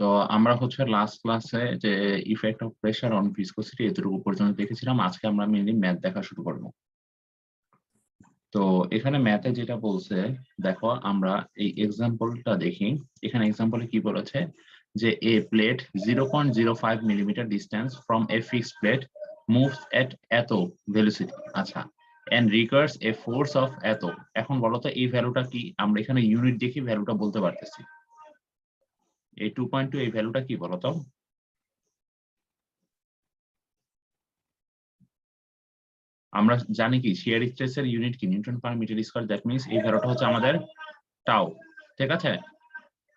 তো আমরা হচ্ছে লাস্ট ক্লাসে যে effect of pressure on viscosity এতটুকু পর্যন্ত দেখেছিলাম। আজকে আমরা মেইনলি ম্যাথ দেখা শুরু করব। তো এখানে ম্যাথে যেটা বলছে, দেখো আমরা এই এক্সাম্পলটা দেখি। এখানে এক্সাম্পলে কি বলেছে যে a plate 0.05 millimetre distance from a fixed plate moves at এত ভেলোসিটি। আচ্ছা, and requires a force of এত। এখন বলো তো এই ভ্যালুটা কি? আমরা এখানে ইউনিট দেখি ভ্যালুটা বলতে পারতেছি। এই 2.2 এই ভ্যালুটা কি বলতো? আমরা জানি কি শিয়ার স্ট্রেসের ইউনিট কি? Newton per metre square. That means এই ভ্যালুটা হচ্ছে আমাদের টাউ। ঠিক আছে,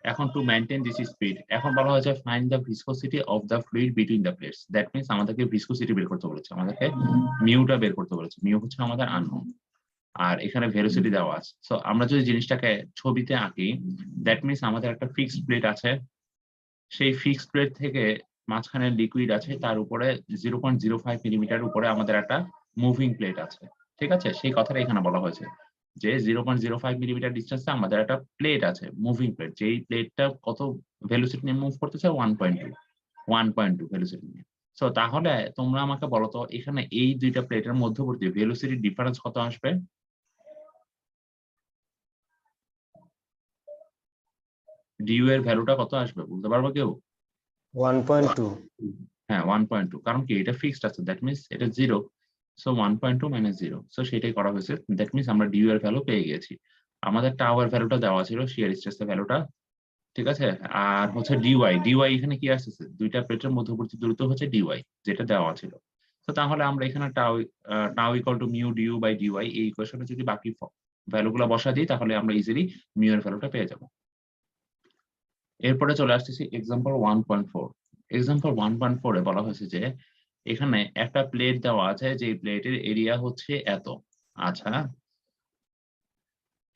এখন টু মেইনটেইন দিস স্পিড, এখন বলা হয়েছে find the viscosity of the fluid between the plates. That means আমাদেরকে ভিসকোসিটি বের করতে বলেছে, আমাদেরকে মিউটা বের করতে বলেছে। মিউ হচ্ছে আমাদের আননোন, আর এখানে ভেলোসিটি দেওয়া আছে। সো আমরা যদি জিনিসটাকে ছবিতে আঁকি, দ্যাট মিন্স আমাদের একটা ফিক্সড প্লেট আছে। সেই ফিক্সড প্লেট থেকে মাঝখানে লিকুইড আছে, তার উপরে 0.05 মিলিমিটার উপরে আমাদের একটা মুভিং প্লেট আছে। ঠিক আছে, সেই কথাটা এখানে বলা হয়েছে যে 0.05 মিলিমিটার ডিস্টেন্সে আমাদের একটা প্লেট আছে, মুভিং প্লেট। যেই প্লেটটা কত ভেলোসিটি নিয়ে মুভ করতেছে? 1.2 ভেলোসিটি নিয়ে। সো তাহলে তোমরা আমাকে বলো তো, এখানে এই দুইটা প্লেটের মধ্যবর্তী ভেলোসিটি ডিফারেন্স কত আসবে? ডিইউ এর ভ্যালুটা কত আসবে বলতে পারবে কেউ? 1.2 হ্যাঁ, 1.2। কারণ কি এটা ফিক্সড আছে, দ্যাট মিন্স এটা 0। সো 1.2 মাইনাস 0, সো সেটাই করা হয়েছে। দ্যাট মিন্স আমরা ডিইউ এর ভ্যালু পেয়ে গেছি। আমাদের টাও এর ভ্যালুটা দেওয়া ছিল, শিয়ার স্ট্রেসের ভ্যালুটা। ঠিক আছে, আর হচ্ছে ডিওয়াই। ডিওয়াই এখানে কি আসছে? দুইটা প্লেটের মধ্যবর্তী দূরত্ব হচ্ছে ডিওয়াই, যেটা দেওয়া ছিল। তো তাহলে আমরা এখানে tau tau equal to mu DU by dy, এই ইকুয়েশনে যদি বাকি ভ্যালুগুলো বসা দিই, তাহলে আমরা ইজিলি মিউ এর ভ্যালুটা পেয়ে যাব। এরপরে চলে আসতেছি এক্সাম্পল 1.4। এক্সাম্পল 1.4 এ বলা হয়েছে যে এখানে একটা প্লেট দেওয়া আছে, যে প্লেটের এরিয়া হচ্ছে এত। আচ্ছা,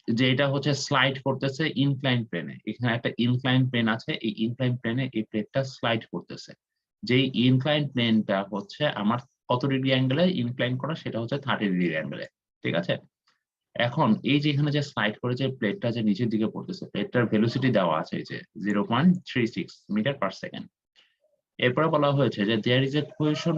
যে এটা হচ্ছে স্লাইড করতেছে ইনক্লাইন প্লেনে। এখানে একটা ইনক্লাইন প্লেন আছে, এই ইনক্লাইন প্লেনে এই প্লেটটা স্লাইড করতেছে। যেই ইনক্লাইন প্লেনটা হচ্ছে আমার কত ডিগ্রি অ্যাঙ্গেলে ইনক্লাইন করা, সেটা হচ্ছে 30 ডিগ্রি অ্যাঙ্গেলে। ঠিক আছে, এখন এই যে এখানে যে স্লাইড করে যে প্লেটটা যে নিচের দিকে পড়তেছে, প্লেটটার ভেলোসিটি দেওয়া আছে এই যে 0.36 মিটার পার সেকেন্ড। এরপরে বলা হয়েছে যে there is a cohesion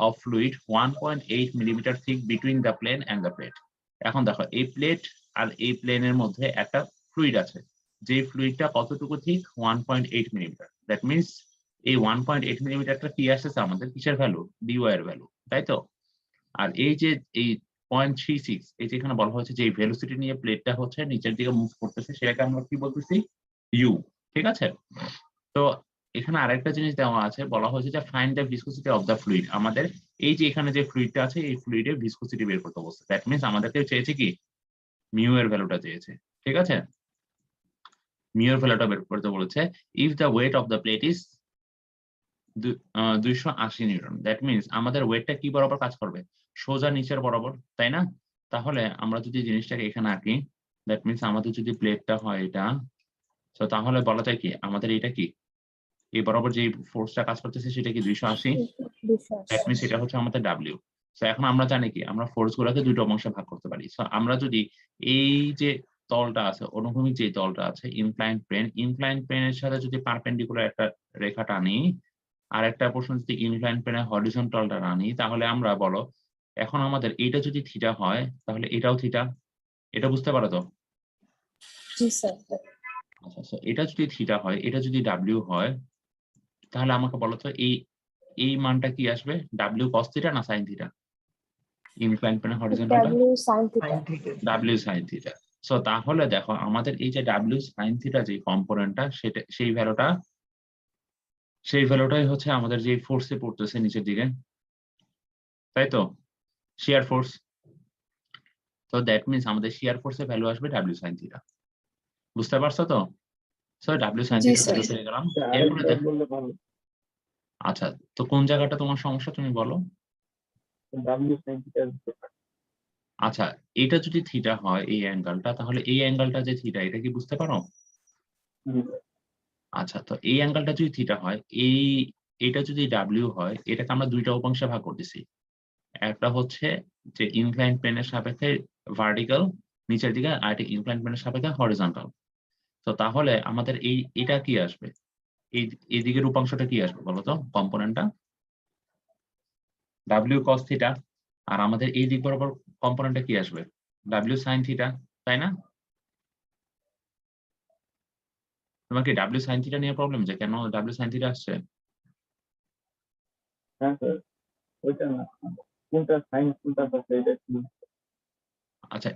of fluid 1.8 millimetre thick between the plane and the plate. এখন দেখো এই প্লেট আর এই প্লেনের মধ্যে একটা ফ্লুইড আছে, যে ফ্লুইডটা কতটুকু থিক? 1.8 মিলিমিটার। দ্যাট মিন্স এই 1.8 মিলিমিটারটা কি আসছে আমাদের? কিসের ভ্যালু? ডিওয়াই এর ভ্যালু, তাই তো? আর এই যে এই 0.36, এই যে এখানে বলা হয়েছে যে এই ভেলোসিটি নিয়ে প্লেটটা হচ্ছে নিচের দিকে মুভ করতেছে, সেটাকে আমরা কি বলতেছি? ইউ। ঠিক আছে, তো এখানে আরেকটা জিনিস দেওয়া আছে, বলা হয়েছে যে find the viscosity of the fluid. আমাদের এই যে এখানে যে ফ্লুইডটা আছে, এই ফ্লুইডের ভিসকোসিটি বের করতে বলছে। দ্যাট মিন্স আমাদেরকে চেয়েছে কি? মিউ এর ভ্যালুটা চেয়েছে। ঠিক আছে, মিউ এর ভ্যালুটা বের করতে বলেছে। If the weight of the plate is 280 Newton, that means আমাদের ওয়েটটা কি বরাবর কাজ করবে? সোজা নিচের বরাবর, তাই না? তাহলে আমরা যদি জিনিসটাকে এখানে আঁকি, দ্যাট মিন্স আমাদের যদি প্লেটটা হয় এটা, তো তাহলে বলা যায় কি আমাদের এটা কি এই বরাবর যে ফোর্সটা কাজ করতেছে সেটা কি 280? দ্যাট মিন্স এটা হচ্ছে আমাদের ডাব্লিউ। সো এখন আমরা জানি কি আমরা ফোর্স গুলোকে দুটো অংশে ভাগ করতে পারি। সো আমরা যদি এই যে তলটা আছে, অনুভূমিক যে তলটা আছে, ইনক্লাইন প্লেনের সাথে যদি পারপেন্ডিকুলার একটা রেখা টানি, আর একটা পোর্শন যদি ইনক্লাইন প্লেনের হরিজন্টালটা টানি, তাহলে আমরা বলো এখন আমাদের এটা যদি থিটা হয়, তাহলে এটাও থিটা। এটা বুঝতে পারো তো? জি স্যার। আচ্ছা, সো এটা যদি থিটা হয়, এটা যদি ডাব্লিউ হয়, তাহলে আমাকে বলো তো এই এই মানটা কি আসবে? ডাব্লিউ কস থিটা না সাইন থিটা? ইনক্লাইন প্লেনের হরিজন্টালটা W sine theta. W sine theta. So তাহলে দেখো আমাদের এই যে ডাব্লিউ সাইন থিটা যে কম্পোনেন্টটা, সেটা সেই ভ্যালুটাই হচ্ছে আমাদের যে ফোর্সে পড়তেছে নিচের দিকে, তাই তো? Shear force. তো দ্যাট মিন্স আমাদের শিয়ার ফোর্সের ভ্যালু আসবে ডাব্লিউ সাইন থিটা। বুঝতে পারছো তো? সো ডাব্লিউ সাইন জি থিটা স্যার। পেয়ে গেলাম। এরপরে আচ্ছা, তো কোন জায়গাটা তোমার সমস্যা তুমি বলো? আচ্ছা, এটা যদি থিটা হয় এই অ্যাঙ্গেলটা, তাহলে এই অ্যাঙ্গেলটা যে থিটা, এটা কি বুঝতে পারো? আচ্ছা, তো এই অ্যাঙ্গেলটা যদি থিটা হয়, এটা যদি ডাব্লিউ হয়, এটাকে আমরা দুইটা উপাংশে ভাগ করতেছি। একটা হচ্ছে যে ইনক্লাইন প্লেনের সাপেক্ষে ভার্টিক্যাল নিচের দিকে, আর একটা ইনক্লাইন প্লেনের সাপেক্ষে হরিজন্টাল। তো তাহলে আমাদের এটা কি আসবে? এই দিকের উপাংশটা কি আসবে বলো তো, কম্পোনেন্টটা ডাব্লিউ কস থিটা, আর আমাদের এই দিক বরাবর কম্পোনেন্টটা কি আসবে, ডাব্লিউ সাইন থিটা, তাই না? তোমার কি ডাব্লিউ সাইন থিটা নিয়ে প্রবলেম যে কেন ডাব্লিউ সাইন থিটা আসছে? হ্যাঁ স্যার, ওইটা না, কোনটা সাইন কোনটা কস এটা কি? আচ্ছা,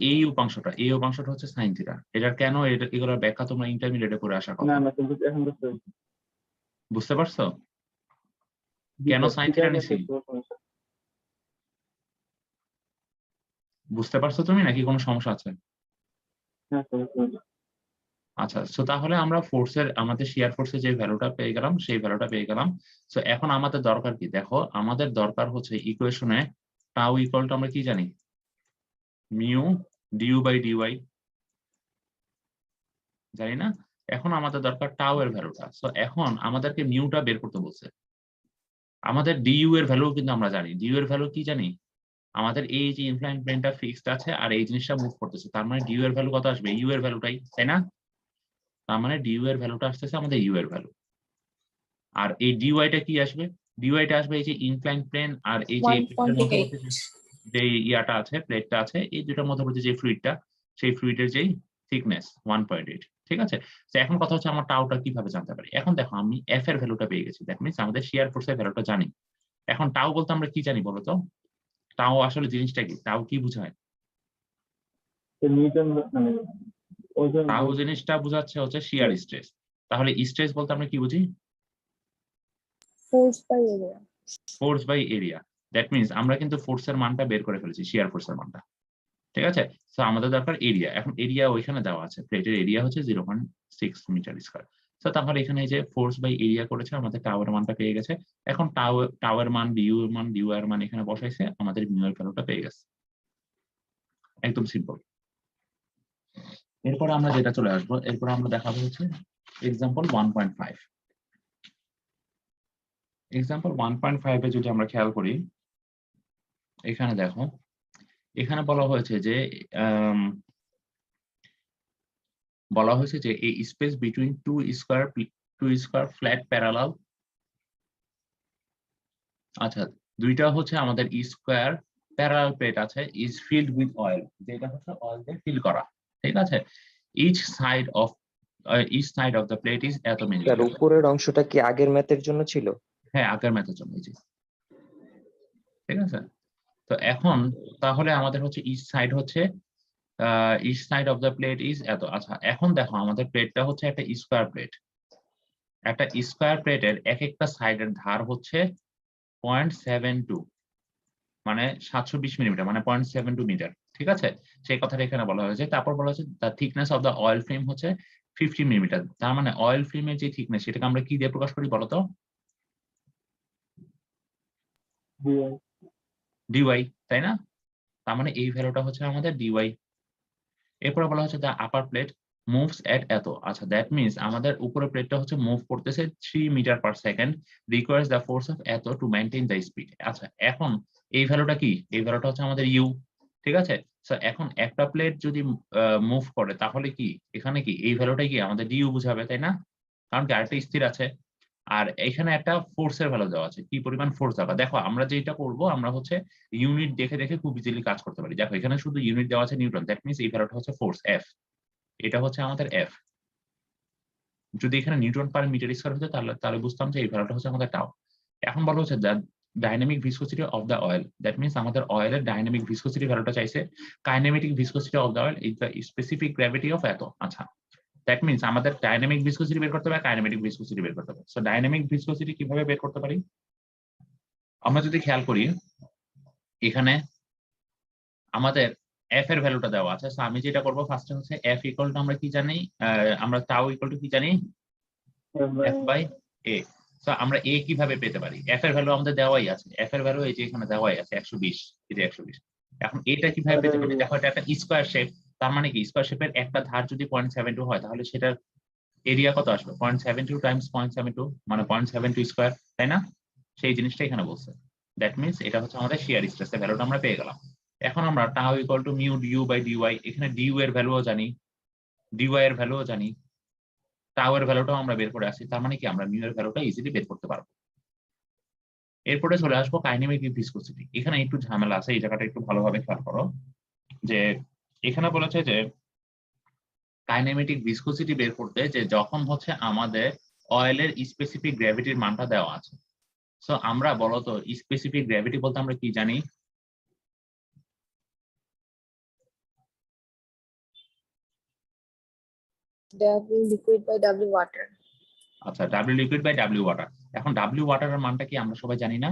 এই উপাংশটা হচ্ছে সাইন থিটা। এটার কেন এগুলোর ব্যাখ্যা তোমরা ইন্টারমিডিয়েটে করে আসার না কথা। না স্যার, এখন বুঝতে পেরেছি। বুঝতে পারছো কেন সাইন থিটা নিছি? বুঝতে পারছো তুমি নাকি কোনো সমস্যা আছে? হ্যাঁ স্যার, বুঝতে পেরেছি। আচ্ছা, সো তাহলে আমরা ফোর্সের, আমাদের শিয়ার ফোর্সের যে ভ্যালুটা পেয়ে গেলাম, সেই ভ্যালুটা পেয়ে গেলাম। সো এখন আমাদের দরকার কি, দেখো আমাদের দরকার হচ্ছে ইকুয়েশনে টাউ ইকুয়াল টু আমরা কি জানি, মিউ ডিউ বাই ডিওয়াই, জানি না? এখন আমাদের দরকার টাউ এর ভ্যালুটা। সো এখন আমাদেরকে মিউটা বের করতে বলছে। আমাদের ডিইউ এর ভ্যালু কিন্তু আমরা জানি, ডিইউ এর ভ্যালু কি জানি, আমাদের এই যে ইনক্লাইন প্লেনটা ফিক্সড আছে আর এই জিনিসটা মুভ করতেছে, তার মানে ডিইউ এর ভ্যালু কত আসবে, ইউ এর ভ্যালুটাই, তাই না? তার মানে ডিইউ এর ভ্যালুটা আসতেছে আমাদের ইউ এর ভ্যালু। আর এই ডিওয়াইটা কি আসবে, ডিওয়াইটা আসবে এই যে ইনক্লাইন প্লেন আর এই যে প্লেটের 1.8 মধ্যবর্তী যে ইয়াটা আছে, প্লেটটা আছে, এই দুটার মধ্যবর্তী যে ফ্লুইডটা, সেই ফ্লুইডের যেই থিকনেস 1.8, ঠিক আছে? তো এখন কথা হচ্ছে আমার টাউটা কিভাবে জানতে পারি। এখন দেখো আমি এফ এর ভ্যালুটা পেয়ে গেছি, দ্যাট মিন্স আমাদের শিয়ার ফোর্সের ভ্যালুটা জানি। এখন টাউ বলতে আমরা কি জানি বলো তো, টাউ আসলে জিনিসটা কি, টাউ কি বোঝায়? তো নিউটন মানে ওজন টাউ জিনিসটা বোঝাচ্ছে হচ্ছে শিয়ার স্ট্রেস। তাহলে স্ট্রেস বলতে আমরা কি বুঝি, force by area. Force by area. That means আমরা কিন্তু ফোর্সের মানটা বের করে ফেলেছি, শিয়ার ফোর্সের মানটা, ঠিক আছে? তো আমাদের দরকার এরিয়া। এখন এরিয়া ওইখানে দেওয়া আছে, প্লেটের এরিয়া হচ্ছে 0.6 মিটার স্কয়ার। তো তাহলে এখানে এই যে ফোর্স বাই এরিয়া করেছে, আমাদের টাওয়ার মানটা পেয়ে গেছে। এখন টাওয়ার মান, ডিইউ এর মান, ডিইউ এর মান এখানে বসাইছে, আমাদের মিউ এর ভ্যালুটা পেয়ে গেছে। একদম সিম্পল। এরপরে আমরা যেটা চলে আসবো, এরপরে আমরা দেখাবো হচ্ছে এক্সাম্পল 1.5। এক্সাম্পল 1.5 এ যদি আমরা খেয়াল করি, এখানে দেখো, এখানে বলা হয়েছে যে বলা হয়েছে যে এই space between two square flat parallel, আচ্ছা দুইটা হচ্ছে আমাদের স্কয়ার প্যারালাল প্লেট আছে, ইজ ফিল্ড উইথ অয়েল, যেটা হচ্ছে অয়েল দিয়ে ফিল করা, ঠিক আছে? Each side of the plate is এত তার মিলিমিটার। উপরের অংশটা কি আগের ম্যাথের জন্য ছিল? হ্যাঁ, আগের ম্যাথের জন্য, এই যে, ঠিক আছে? তো এখন তাহলে আমাদের হচ্ছে each side of the plate is এত। আচ্ছা, এখন দেখো আমাদের প্লেটটা হচ্ছে একটা স্কয়ার প্লেট। একটা স্কয়ার প্লেটের এক একটা সাইডের ধার হচ্ছে 0.72, মানে 720 মিলিমিটার, মানে 0.72 মিটার, ঠিক আছে? সেই কথাটা এখানে বলা হয়েছে। তারপর বলা হয়েছে the thickness of the oil film হচ্ছে 50 মিলিমিটার। তার মানে অয়েল ফিল্মের যে থিকনেস, সেটাকে আমরা কি দিয়ে প্রকাশ করি বলতো, ডিওয়াই, তাই না? তার মানে এই ভ্যালুটা হচ্ছে আমাদের ডিওয়াই। এরপরে বলা হচ্ছে the upper plate moves at এত। আচ্ছা, দ্যাট মিন্স আমাদের উপরের প্লেটটা হচ্ছে মুভ করতেছে 3 metre per second, requires the force of এত টু মেইনটেইন দ্য স্পিড। আচ্ছা, এখন এই ভ্যালুটা কি, এই ভ্যালুটা হচ্ছে আমাদের ইউ, ঠিক আছে? সো এখন একটা প্লেট যদি মুভ করে, তাহলে কি এখানে কি এই ভ্যালুটাই কি আমাদের ডিইউ বুঝাবে, তাই না? কারণ কি আরেকটা স্থির আছে, আর এখানে একটা ফোর্সের ভ্যালু দেওয়া আছে, কি পরিমাণ ফোর্স দেওয়া। দেখো আমরা যেটা করব, আমরা হচ্ছে ইউনিট দেখে দেখে খুব ইজিলি কাজ করতে পারি। দেখো এখানে শুধু ইউনিট দেওয়া আছে নিউটন, দ্যাট মিন্স এই ভ্যালুটা হচ্ছে ফোর্স এফ, এটা হচ্ছে আমাদের এফ। যদি এখানে নিউটন পার মিটার স্কয়ার হতো, তাহলে বুঝতাম যে এই ভ্যালুটা হচ্ছে আমাদের টাউ। এখন বলা হচ্ছে the dynamic viscosity of the oil, that means আমাদের অয়েলের ডাইনামিক ভিসকোসিটি ভ্যালুটা চাইছে। Kinematic viscosity of the oil is the specific gravity of এত। আচ্ছা, দ্যাট মিন্স আমাদের ডাইনামিক ভিসকোসিটি বের করতে হবে, কাইনেমেটিক ভিসকোসিটি বের করতে হবে। সো ডাইনামিক ভিসকোসিটি কিভাবে বের করতে পারি, আমরা যদি খেয়াল করি, এখানে আমাদের এফ এর ভ্যালুটা দেওয়া আছে। সো আমি যেটা করব ফার্স্টে হচ্ছে এফ ইকুয়াল টু আমরা কি জানি, আমরা টাউ ইকুয়াল টু কি জানি, এফ বাই এ। সো আমরা এ কিভাবে পেতে পারি, এফ এর ভ্যালু আমাদের দেওয়াই আছে, এফ এর ভ্যালু এই যে এখানে দেওয়াই আছে 120, এই যে 120। এখন এটা কিভাবে পেতে পারি, দেখো এটা একটা স্কয়ার শেপ, তার মানে কি স্কয়ার শেপের একটা ধার যদি 0.72 হয়, তাহলে সেটার এরিয়া কত আসবে, 0.72 টাইমস 0.72 মানে 0.72 স্কয়ার, তাই না? সেই জিনিসটা এখানে বলছে। দ্যাট মিন্স এটা হচ্ছে আমাদের শিয়ার স্ট্রেসের ভ্যালুটা আমরা পেয়ে গেলাম। এখন আমরা tau equal to mu DU by dy, এখানে ডিইউ এর ভ্যালুও জানি, ডিওয়াই এর ভ্যালুও জানি, টাও এর ভ্যালুটাও আমরা বের করে আসি, তার মানে কি আমরা মিউ এর ভ্যালুটা ইজিলি বের করতে পারবো। এরপরে চলে আসবো কাইনেমেটিক ভিসকোসিটি। এখানে একটু ঝামেলা আছে, এই জায়গাটা একটু ভালোভাবে খেয়াল করো যে এখানে বলেছে যে কাইনেমেটিক ভিসকোসিটি বের করতে যে যখন হচ্ছে আমাদের অয়েলের স্পেসিফিক গ্র্যাভিটির মানটা দেওয়া আছে। সো আমরা বলতো স্পেসিফিক গ্র্যাভিটি বলতে আমরা কি জানি? W liquid by W water. আচ্ছা, W liquid by W water. এখন ডাব্লিউ ওয়াটারের মানটা কি আমরা সবাই জানি না?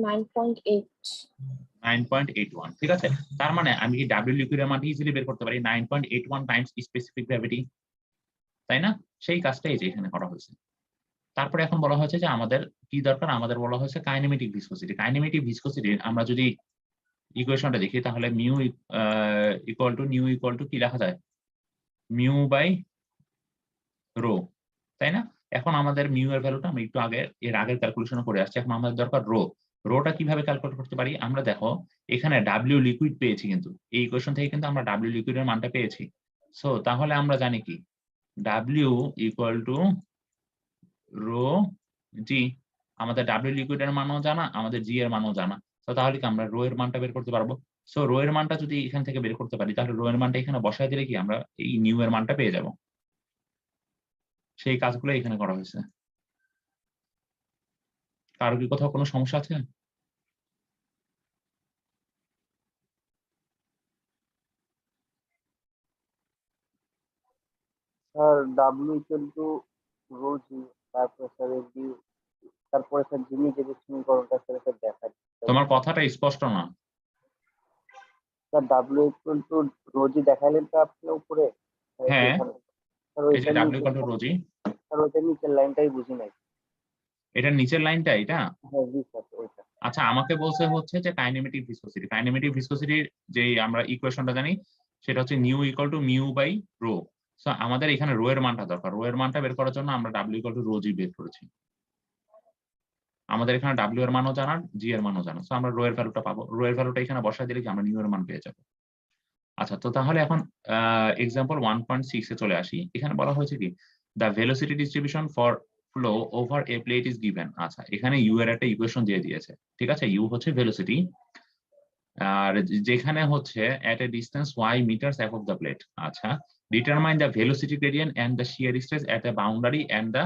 9.8. 9.81। ঠিক আছে, তার মানে আমি কি ডাব্লিউ লিকুইডের মানটা ইজিলি বের করতে পারি 9.81 টাইমস স্পেসিফিক গ্র্যাভিটি, তাই না? সেই কাজটাই যে এখানে করা হয়েছে। তারপরে এখন বলা হয়েছে যে আমাদের কি দরকার, আমাদের বলা হয়েছে কাইনেমেটিক ভিসকোসিটি। কাইনেমেটিক ভিসকোসিটি আমরা যদি ইকুয়েশনটা দেখি তাহলে mu equal to new equal two কি লেখা যায়? মিউ বাই রো, তাই না? এখন আমাদের মিউ এর ভ্যালুটা আমি একটু আগে এর আগের ক্যালকুলেশন করে আসছি, এখন আমাদের দরকার রো। রোটা কিভাবে ক্যালকুলেট করতে পারি? আমরা দেখো এখানে ডাব্লিউ লিকুইড পেয়েছি, কিন্তু এই ইকুয়েশন থেকে কিন্তু আমরা ডাব্লিউ লিকুইডের মানটা পেয়েছি। সো তাহলে আমরা জানি কি ডাব্লিউ ইকুয়াল টু রো জি। আমাদের ডাব্লিউ লিকুইডের মানও জানা, আমাদের জি এর মানও জানা। তো তাহলে কি আমরা রো এর মানটা বের করতে পারবো? সো রো এর মানটা যদি এখান থেকে বের করতে পারি তাহলে রো এর মানটা এখানে বসায় দিলে কি আমরা এই নিউ এর মানটা পেয়ে যাব। সেই কাজগুলো এখানে করা হয়েছে। কারো কি কোথাও কোনো সমস্যা আছে? Sir W equal to rho g, তারপরে স্যার এডি, তারপরে স্যার যিনি যে সমীকরণটা স্যার এটা দেখা তোমার কথাটা স্পষ্ট না। Sir W equal to rho g দেখালেন তো আপনি উপরে। হ্যাঁ, স্যার এই যে W equal to rho g, sir ওইটা নিচের লাইনটাই বুঝি নাই। এটার নিচের লাইনটা এটা। হ্যাঁ জি স্যার ওইটা। আচ্ছা, আমাকে বলছে হচ্ছে যে কাইনেমেটিক ভিসকোসিটি। কাইনেমেটিক ভিসকোসিটির যে আমরা ইকুয়েশনটা জানি সেটা হচ্ছে nu equal to mu by rho. So আমাদের এখানে রো এর মানটা দরকার। রো এর মানটা বের করার জন্য আমরা ডাব্লিউ ইকুয়াল টু রো জি বের করেছি। আমাদের এখানে ডাব্লিউ এর মানও জানা, জি এর মানও জানা। সো আমরা রো এর ভ্যালুটা পাবো। রো এর ভ্যালুটা এখানে বসায় দিলে কি আমরা নিউ এর মান পেয়ে যাবো। আচ্ছা, তো তাহলে এখন এক্সাম্পল 1.6 এ চলে আসি। এখানে বলা হয়েছে কি the velocity distribution for flow over a plate is given. আচ্ছা, এখানে ইউ এর একটা ইকুয়েশন দিয়ে দিয়েছে। ঠিক আছে, ইউ হচ্ছে ভেলোসিটি, আর যেখানে হচ্ছে at a distance y metres above the plate. আচ্ছা, determine the velocity gradient and the shear stress at a boundary and the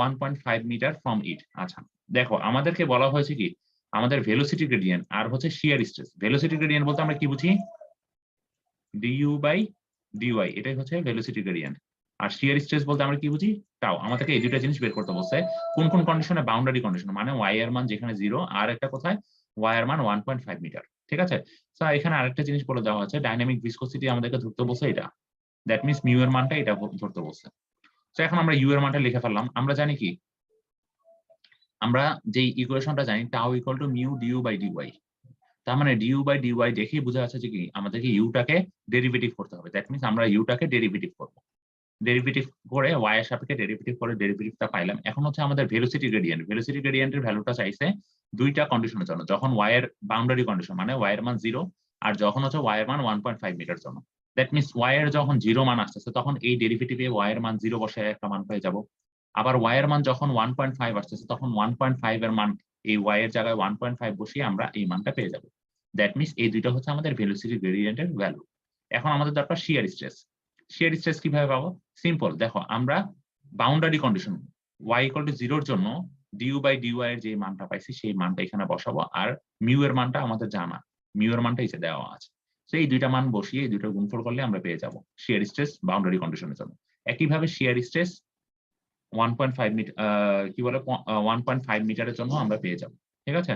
1.5 metre from it. আচ্ছা, দেখো আমাদেরকে বলা হয়েছে কি আমাদের ভেলোসিটি গ্রেডিয়েন্ট আর হচ্ছে শিয়ার স্ট্রেস। ভেলোসিটি গ্রেডিয়েন্ট বলতে আমরা কি বুঝি? ডিইউ বাই ডিওয়াই, এটাই হচ্ছে ভেলোসিটি গ্রেডিয়েন্ট। আর শিয়ার স্ট্রেস বলতে আমরা কি বুঝি? টাও। আমাদেরকে এই দুটো জিনিস বের করতে বলছে। কোন কোন কন্ডিশনে? বাউন্ডারি কন্ডিশন, মানে ওয়াই এর মান যেখানে 0 আর একটা কোথায় ওয়াই এর মান 1.5 মিটার। ঠিক আছে, তো এখানে আরেকটা জিনিস বলে দেওয়া হচ্ছে ডাইনামিক ভিসকোসিটি আমাদেরকে ধরতে বলছে এটা। দ্যাট মিন্স মিউ এর মানটা এটা ধরতে বলছে। তো এখন আমরা ইউ এর মানটা লিখে ফেললাম। আমরা জানি কি, আমরা যে ইকুয়েশনটা জানি tau equal to mu DU by dy. তার মানে ডিইউ বাই ডিওয়াই দেখেই বোঝা যাচ্ছে যে কি আমাদেরকে ইউটাকে ডেরিভেটিভ করতে হবে। দ্যাট মিন্স আমরা ইউটাকে ডেরিভেটিভ করব। ডেরিভেটিভ করে ওয়াই এর সাপেক্ষে ডেরিভেটিভ করে ডেরিভেটিভটা পাইলাম। এখন হচ্ছে আমাদের ভেলোসিটি গ্রেডিয়েন্ট। ভেলোসিটি গ্রেডিয়েন্টের ভ্যালুটা চাইছে দুইটা কন্ডিশনের জন্য। যখন ওয়াই এর বাউন্ডারি কন্ডিশন মানে ওয়াই এর মান 0, আর যখন হচ্ছে ওয়াই এর মান 1.5 মিটার জন্য। দ্যাট মিন্স ওয়াই এর যখন 0 মান আসতেছে তখন এই ডেরিভেটিভে ওয়াই এর মান 0 বসায় একটা মান পেয়ে যাব। আবার ওয়াই এর মান যখন 1.5 আসতেছে তখন 1.5 এর মান এই ওয়াই এর জায়গায় 1.5 বসিয়ে আমরা এই মানটা পেয়ে যাব। দ্যাট মিন্স এই দুইটা হচ্ছে আমাদের ভেলোসিটি গ্রেডিয়েন্টের ভ্যালু। এখন আমাদের দরকার শিয়ার স্ট্রেস। শিয়ার স্ট্রেস কিভাবে পাবো? সিম্পল, দেখো আমরা boundary condition y equal to 0 এর জন্য ডিইউ বাই ডিওয়াই এর যে মানটা পাইছি সেই মানটা এখানে বসাবো, আর মিউ এর মানটা আমাদের জানা, মিউ এর মানটা এসে দেওয়া আছে। তো এই দুইটা মান বসিয়ে এই দুইটা গুণফল করলে আমরা পেয়ে যাব শিয়ার স্ট্রেস বাউন্ডারি কন্ডিশনের জন্য। একইভাবে শিয়ার স্ট্রেস 1.5 মিটার কি বলে 1.5 মিটারের জন্য আমরা পেয়ে যাব। ঠিক আছে,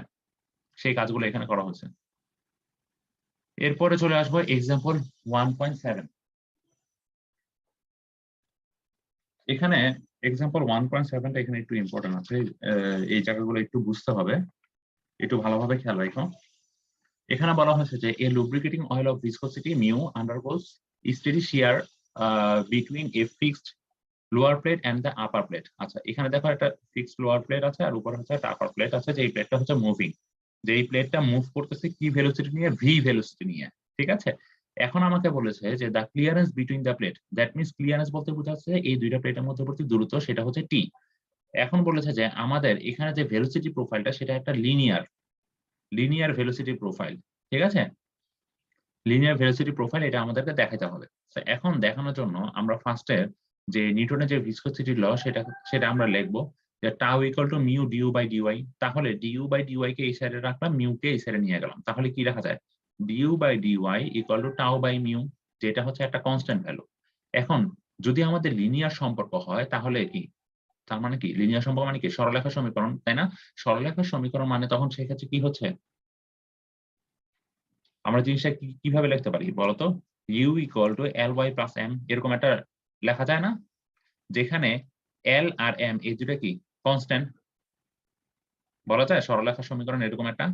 সেই কাজগুলো এখানে করা হয়েছে। এরপরে চলে আসবো এক্সাম্পল 1.7। এখানে এক্সাম্পল 1.7টা এখানে একটু ইম্পর্টেন্ট আছে। এই জায়গাগুলো একটু বুঝতে হবে, একটু ভালোভাবে খেয়াল রাখো। এখানে বলা হয়েছে যে a lubricating oil of viscosity mu undergoes steady shear between a fixed lower plate and the upper plate. আচ্ছা, এখানে দেখো একটা ফিক্সড লোয়ার প্লেট আছে আর উপরে হচ্ছে একটা আপার প্লেট আছে। যে এই প্লেটটা হচ্ছে মুভিং, যে এই প্লেটটা মুভ করতেছে কি ভেলোসিটি নিয়ে? ভি ভেলোসিটি নিয়ে। ঠিক আছে, এখন আমাকে বলেছে যে the clearance between the plate, that means clearance বলতে বোঝাচ্ছে এই দুইটা প্লেটের মধ্যবর্তী দূরত্ব, সেটা হচ্ছে টি। এখন বলেছে যে আমাদের এখানে যে ভেলোসিটি প্রোফাইলটা সেটা একটা লিনিয়ার ভেলোসিটি প্রোফাইল, ঠিক আছে? লিনিয়ার ভেলোসিটি প্রোফাইল এটা আমাদেরকে দেখাতে হবে। তো এখন দেখানোর জন্য আমরা ফার্স্টে যে নিউটনের যে ভিসকোসিটি ল সেটা আমরা লিখবো যে tau equal to mu du by dy. তাহলে ডিউ বাই ডিওয়াই কে এই সাইডে রাখলাম, মিউ কে এই সাইডে নিয়ে গেলাম। তাহলে কি লেখা যায়? D u by d y equal to tau by mu, যেটা হচ্ছে একটা কনস্ট্যান্ট ভ্যালু। এখন যদি আমাদের লিনিয়ার সম্পর্ক হয় তাহলে কি, তার মানে কি লিনিয়ার সম্পর্ক মানে কি সরলরেখার সমীকরণ, তাই না? সরলরেখার সমীকরণ মানে তখন সেক্ষেত্রে কি হচ্ছে, আমরা জিনিসটা কিভাবে লিখতে পারি বলতো? U equal to l y plus m, এরকম একটা লেখা যায় না, যেখানে এল আর এম এই দুটো কি কনস্ট্যান্ট, বলা যায় সরলরেখার সমীকরণ এরকম একটা?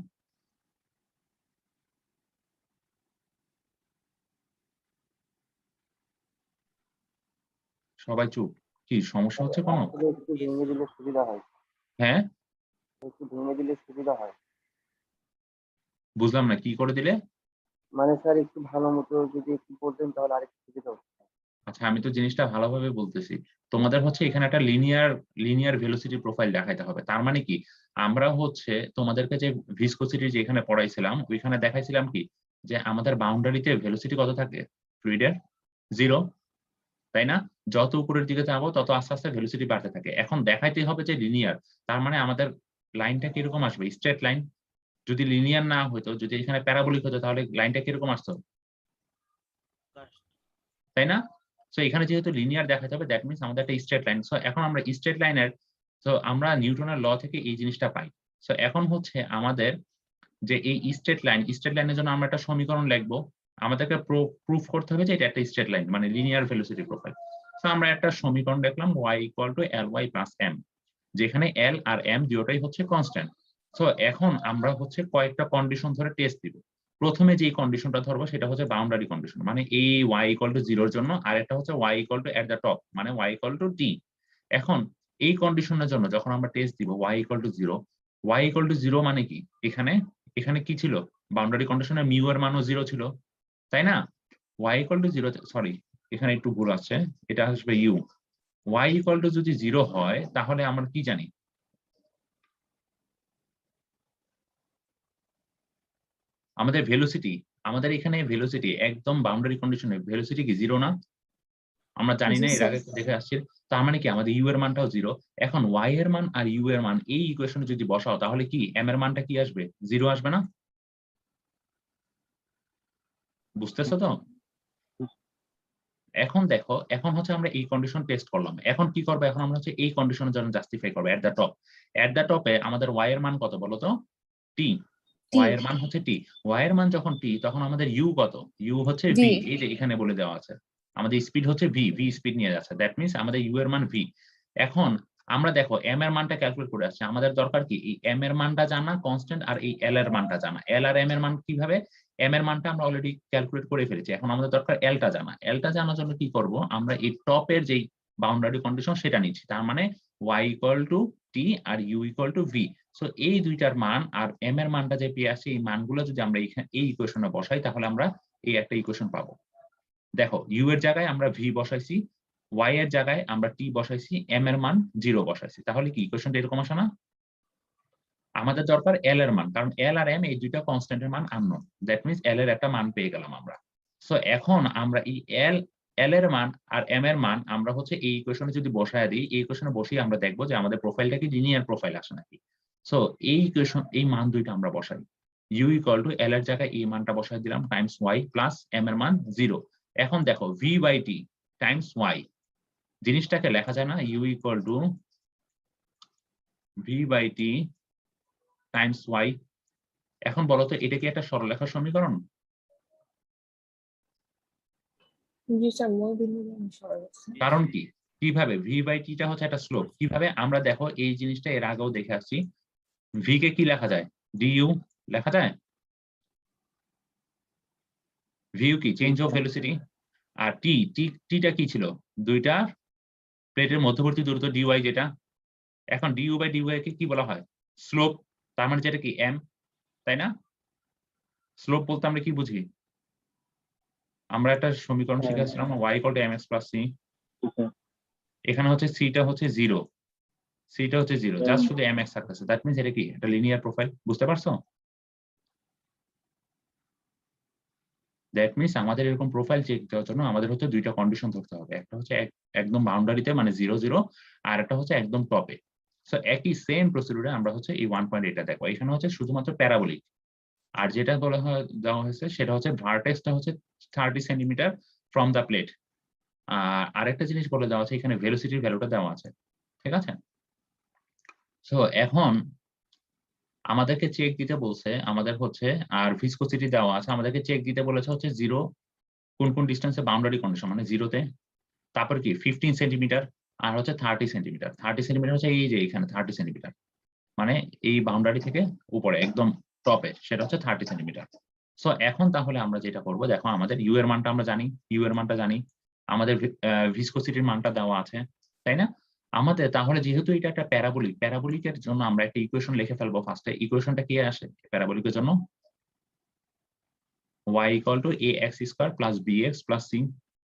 সবাই চুপ, কি সমস্যা হচ্ছে কোনো? আসলে একটু ভেঙে দিলে সুবিধা হয়, হ্যাঁ, একটু ভেঙে দিলে সুবিধা হয়। বুঝলাম না, কি করে দিলে? মানে স্যার একটু ভালো মতো যদি একটু বলতেন তাহলে আরেকটু সুবিধা হতো। আচ্ছা, আমি তো জিনিসটা ভালোভাবে বলতেছি। তোমাদের হচ্ছে এখানে একটা লিনিয়ার ভেলোসিটি প্রোফাইল দেখাইতে হবে। তার মানে কি, আমরা হচ্ছে তোমাদেরকে যে ভিসকোসিটি যে এখানে পড়াইছিলাম ওইখানে দেখাইছিলাম কি যে আমাদের বাউন্ডারিতে ভেলোসিটি কত থাকে ফ্লুইডের? 0, তাই না? যত উপরের দিকে যাবো তত আস্তে আস্তে ভেলোসিটি বাড়তে থাকে। এখন দেখাইতে হবে যে লিনিয়ার, তার মানে আমাদের লাইনটা কিরকম আসবে? Straight line. যদি লিনিয়ার না হতো, যদি এখানে প্যারাবোলিক হতো, তাহলে লাইনটা কিরকম আসতো, তাই না? সো এখানে যেহেতু লিনিয়ার দেখা যাবে, দ্যাট মিনস আমাদের একটা স্ট্রেট লাইন। সো এখন আমরা স্ট্রেট লাইনের, তো আমরা নিউটনের ল থেকে এই জিনিসটা পাই। সো এখন হচ্ছে আমাদের যে এই স্ট্রেট লাইনের জন্য আমরা একটা সমীকরণ লিখবো। আমাদেরকে প্রুফ করতে হবে যে এটা একটা স্ট্রেট লাইন, মানে লিনিয়ার ভেলোসিটি প্রোফাইল। সো আমরা একটা সমীকরণ লিখলাম y equal two ly plus m, যেখানে l আর m দুটোই হচ্ছে কনস্ট্যান্ট। সো এখন আমরা হচ্ছে কয়েকটা কন্ডিশন ধরে টেস্ট দিব। প্রথমে যে কন্ডিশনটা ধরবো সেটা হচ্ছে বাউন্ডারি কন্ডিশন, মানে এই y ইকুয়াল টু 0 এর জন্য, আর একটা হচ্ছে y equal two at the top, মানে y ইকুয়াল টু t। এখন এই কন্ডিশনের জন্য যখন আমরা টেস্ট দিব y equal to 0, y equal to 0 মানে কি, এখানে এখানে কি ছিল, বাউন্ডারি কন্ডিশনে মিউ এর মানও 0 ছিল, তাই না? y ইকুয়াল টু 0, সরি এখানে একটু ভুল আছে, এটা আসবে u। y ইকুয়াল টু যদি 0 হয় তাহলে আমরা কি জানি, আমাদের ভেলোসিটি, আমাদের এখানে ভেলোসিটি একদম বাউন্ডারি কন্ডিশনে ভেলোসিটি কি 0 না? আমরা জানি জি না, এর স্যার। আগে দেখে আসছি। তার মানে কি আমাদের ইউ এর মানটাও 0। এখন y এর মান আর ইউ এর মান এই ইকুয়েশনে যদি বসাও তাহলে কি m এর মানটা কি আসবে, 0 আসবে না? বুঝতেছো তো? এখন দেখো, এখন হচ্ছে আমরা এই কন্ডিশন টেস্ট করলাম। এখন কি করবো, এখন আমরা হচ্ছে এই কন্ডিশনের জন্য জাস্টিফাই করবো at the top. At the টপে আমাদের y এর মান কত বলো তো? t। টি। y এর মান হচ্ছে t। y এর মান যখন t, তখন আমাদের u কত? u হচ্ছে v, ভি। এই যে এখানে বলে দেওয়া আছে। আমাদের স্পিড হচ্ছে v স্পিড নিয়ে যাচ্ছে, দ্যাট মিনস আমাদের u এর মান v। এখন আমরা দেখো m এর মানটা ক্যালকুলেট করে আসছে, আমাদের দরকার কি এই m এর মানটা জানা কনস্ট্যান্ট, আর এই l এর মানটা জানা। l আর m এর মান কিভাবে, m এর মানটা আমরা অলরেডি ক্যালকুলেট করে ফেলেছি, এখন আমাদের দরকার l টা জানা। l টা জানার জন্য কি করব, আমরা এই টপের যেই বাউন্ডারি কন্ডিশন সেটা নিচ্ছি, তার মানে y ইকুয়াল টু t আর u equal to v। So এই দুইটার মান আর m এর মানটা যে পেয়ে আসছে, এই মানগুলো যদি আমরা এই ইকুয়েশনে বসাই তাহলে আমরা এই একটা ইকুয়েশন পাবো। দেখো u এর জায়গায় আমরা v বসাইছি, y এর জায়গায় আমরা t বসাইছি, m এর মান 0 বসাইছি, তাহলে কি ইকুয়েশনটা এরকম আসে না? আমাদের দরকার l এর মান, কারণ l আর m এই দুইটা কনস্ট্যান্টের মান আননোন, দ্যাট মিনস l এর একটা মান পেয়ে গেলাম আমরা। সো এখন আমরা এই l এর মান আর m এর মান আমরা হচ্ছে এই ইকুয়েশনে যদি বসায় দিই, এই ইকুয়েশনে বসিয়ে আমরা দেখবো যে আমাদের প্রোফাইলটা কি লিনিয়ার প্রোফাইল আসে নাকি। সো এই ইকুয়েশন, এই মান দুইটা আমরা বসাই। u ইকুয়াল টু l এর জায়গায় এই মানটা বসাই দিলাম টাইমস y প্লাস m এর মান 0। এখন দেখো v by t times y, জিনিসটাকে লেখা যায় না u equal to v by t times y। এখন বলতো এটা কি একটা সরলরেখার সমীকরণ? জি স্যার, মই বিন্দু সরল আছে। কারণ কি, কিভাবে v বাই t টা হচ্ছে একটা স্লোপ, কিভাবে আমরা দেখো এই জিনিসটা এর আগেও দেখে আসছি। v কে কি লেখা যায়, du লেখা যায়। vu কি চেঞ্জ অফ ভেলোসিটি, আর t টা কি ছিল, দুইটা প্লেটের মধ্যবর্তী দূরত্ব dy যেটা। এখন du বাই dy কে কি বলা হয়, স্লোপ, তার মানে যেটা কি m, তাই না? স্লোপ বলতে আমরা কি বুঝি, আমরা একটা সমীকরণ হ্যাঁ। শিখেছিলাম y equal to mx plus c। ঠিক আছে। এখানে হচ্ছে সিটা হচ্ছে 0, সিটা হচ্ছে 0, জাস্ট শুধু mx থাকতেছে। দ্যাট মিন্স এটা কি একটা লিনিয়ার প্রোফাইল, বুঝতে পারছো? দ্যাট মিন্স আমাদের এরকম প্রোফাইল চেক দেওয়ার জন্য আমাদের হচ্ছে দুইটা কন্ডিশন ধরতে হবে। একটা হচ্ছে একদম বাউন্ডারিতে মানে 0 0, আর একটা হচ্ছে একদম টপে। সো একই সেম প্রসিডিউরে আমরা হচ্ছে এই 1.8টা দেখো। এখানে হচ্ছে শুধুমাত্র প্যারাবোলিক, আর যেটা বলা হয় দেওয়া হয়েছে সেটা হচ্ছে ভার্টেক্সটা হচ্ছে 30 সেন্টিমিটার ফ্রম দ্য প্লেট। আর আরেকটা জিনিস বলে দেওয়া আছে, এখানে ভেলোসিটির ভ্যালুটা দেওয়া আছে, ঠিক আছে? সো এখন আমাদেরকে চেক দিতে বলছে, আমাদের হচ্ছে আর ভিসকোসিটি দেওয়া আছে, আমাদেরকে চেক দিতে বলেছে হচ্ছে 0 কোন কোন ডিস্টেন্সে বাউন্ডারি কন্ডিশন মানে 0-তে, তারপর কি 15 সেন্টিমিটার, আর হচ্ছে 30 সেন্টিমিটার। 30 সেন্টিমিটার হচ্ছে এই যে এখানে 30 সেন্টিমিটার, মানে এই বাউন্ডারি থেকে উপরে একদম টপে, সেটা হচ্ছে 30 সেন্টিমিটার। সো এখন তাহলে আমরা যেটা করব, দেখো আমাদের ইউ এর মানটা আমরা জানি, ইউ এর মানটা জানি, আমাদের ভিসকোসিটির মানটা দেওয়া আছে, তাই না? আমাদের তাহলে যেহেতু এটা একটা প্যারাবোলিক, প্যারাবোলিকের জন্য আমরা একটা ইকুয়েশন লিখে ফেলবো ফার্স্টে। ইকুয়েশনটা কি আসে প্যারাবোলিকের জন্য? y equal to ax square plus bx plus c।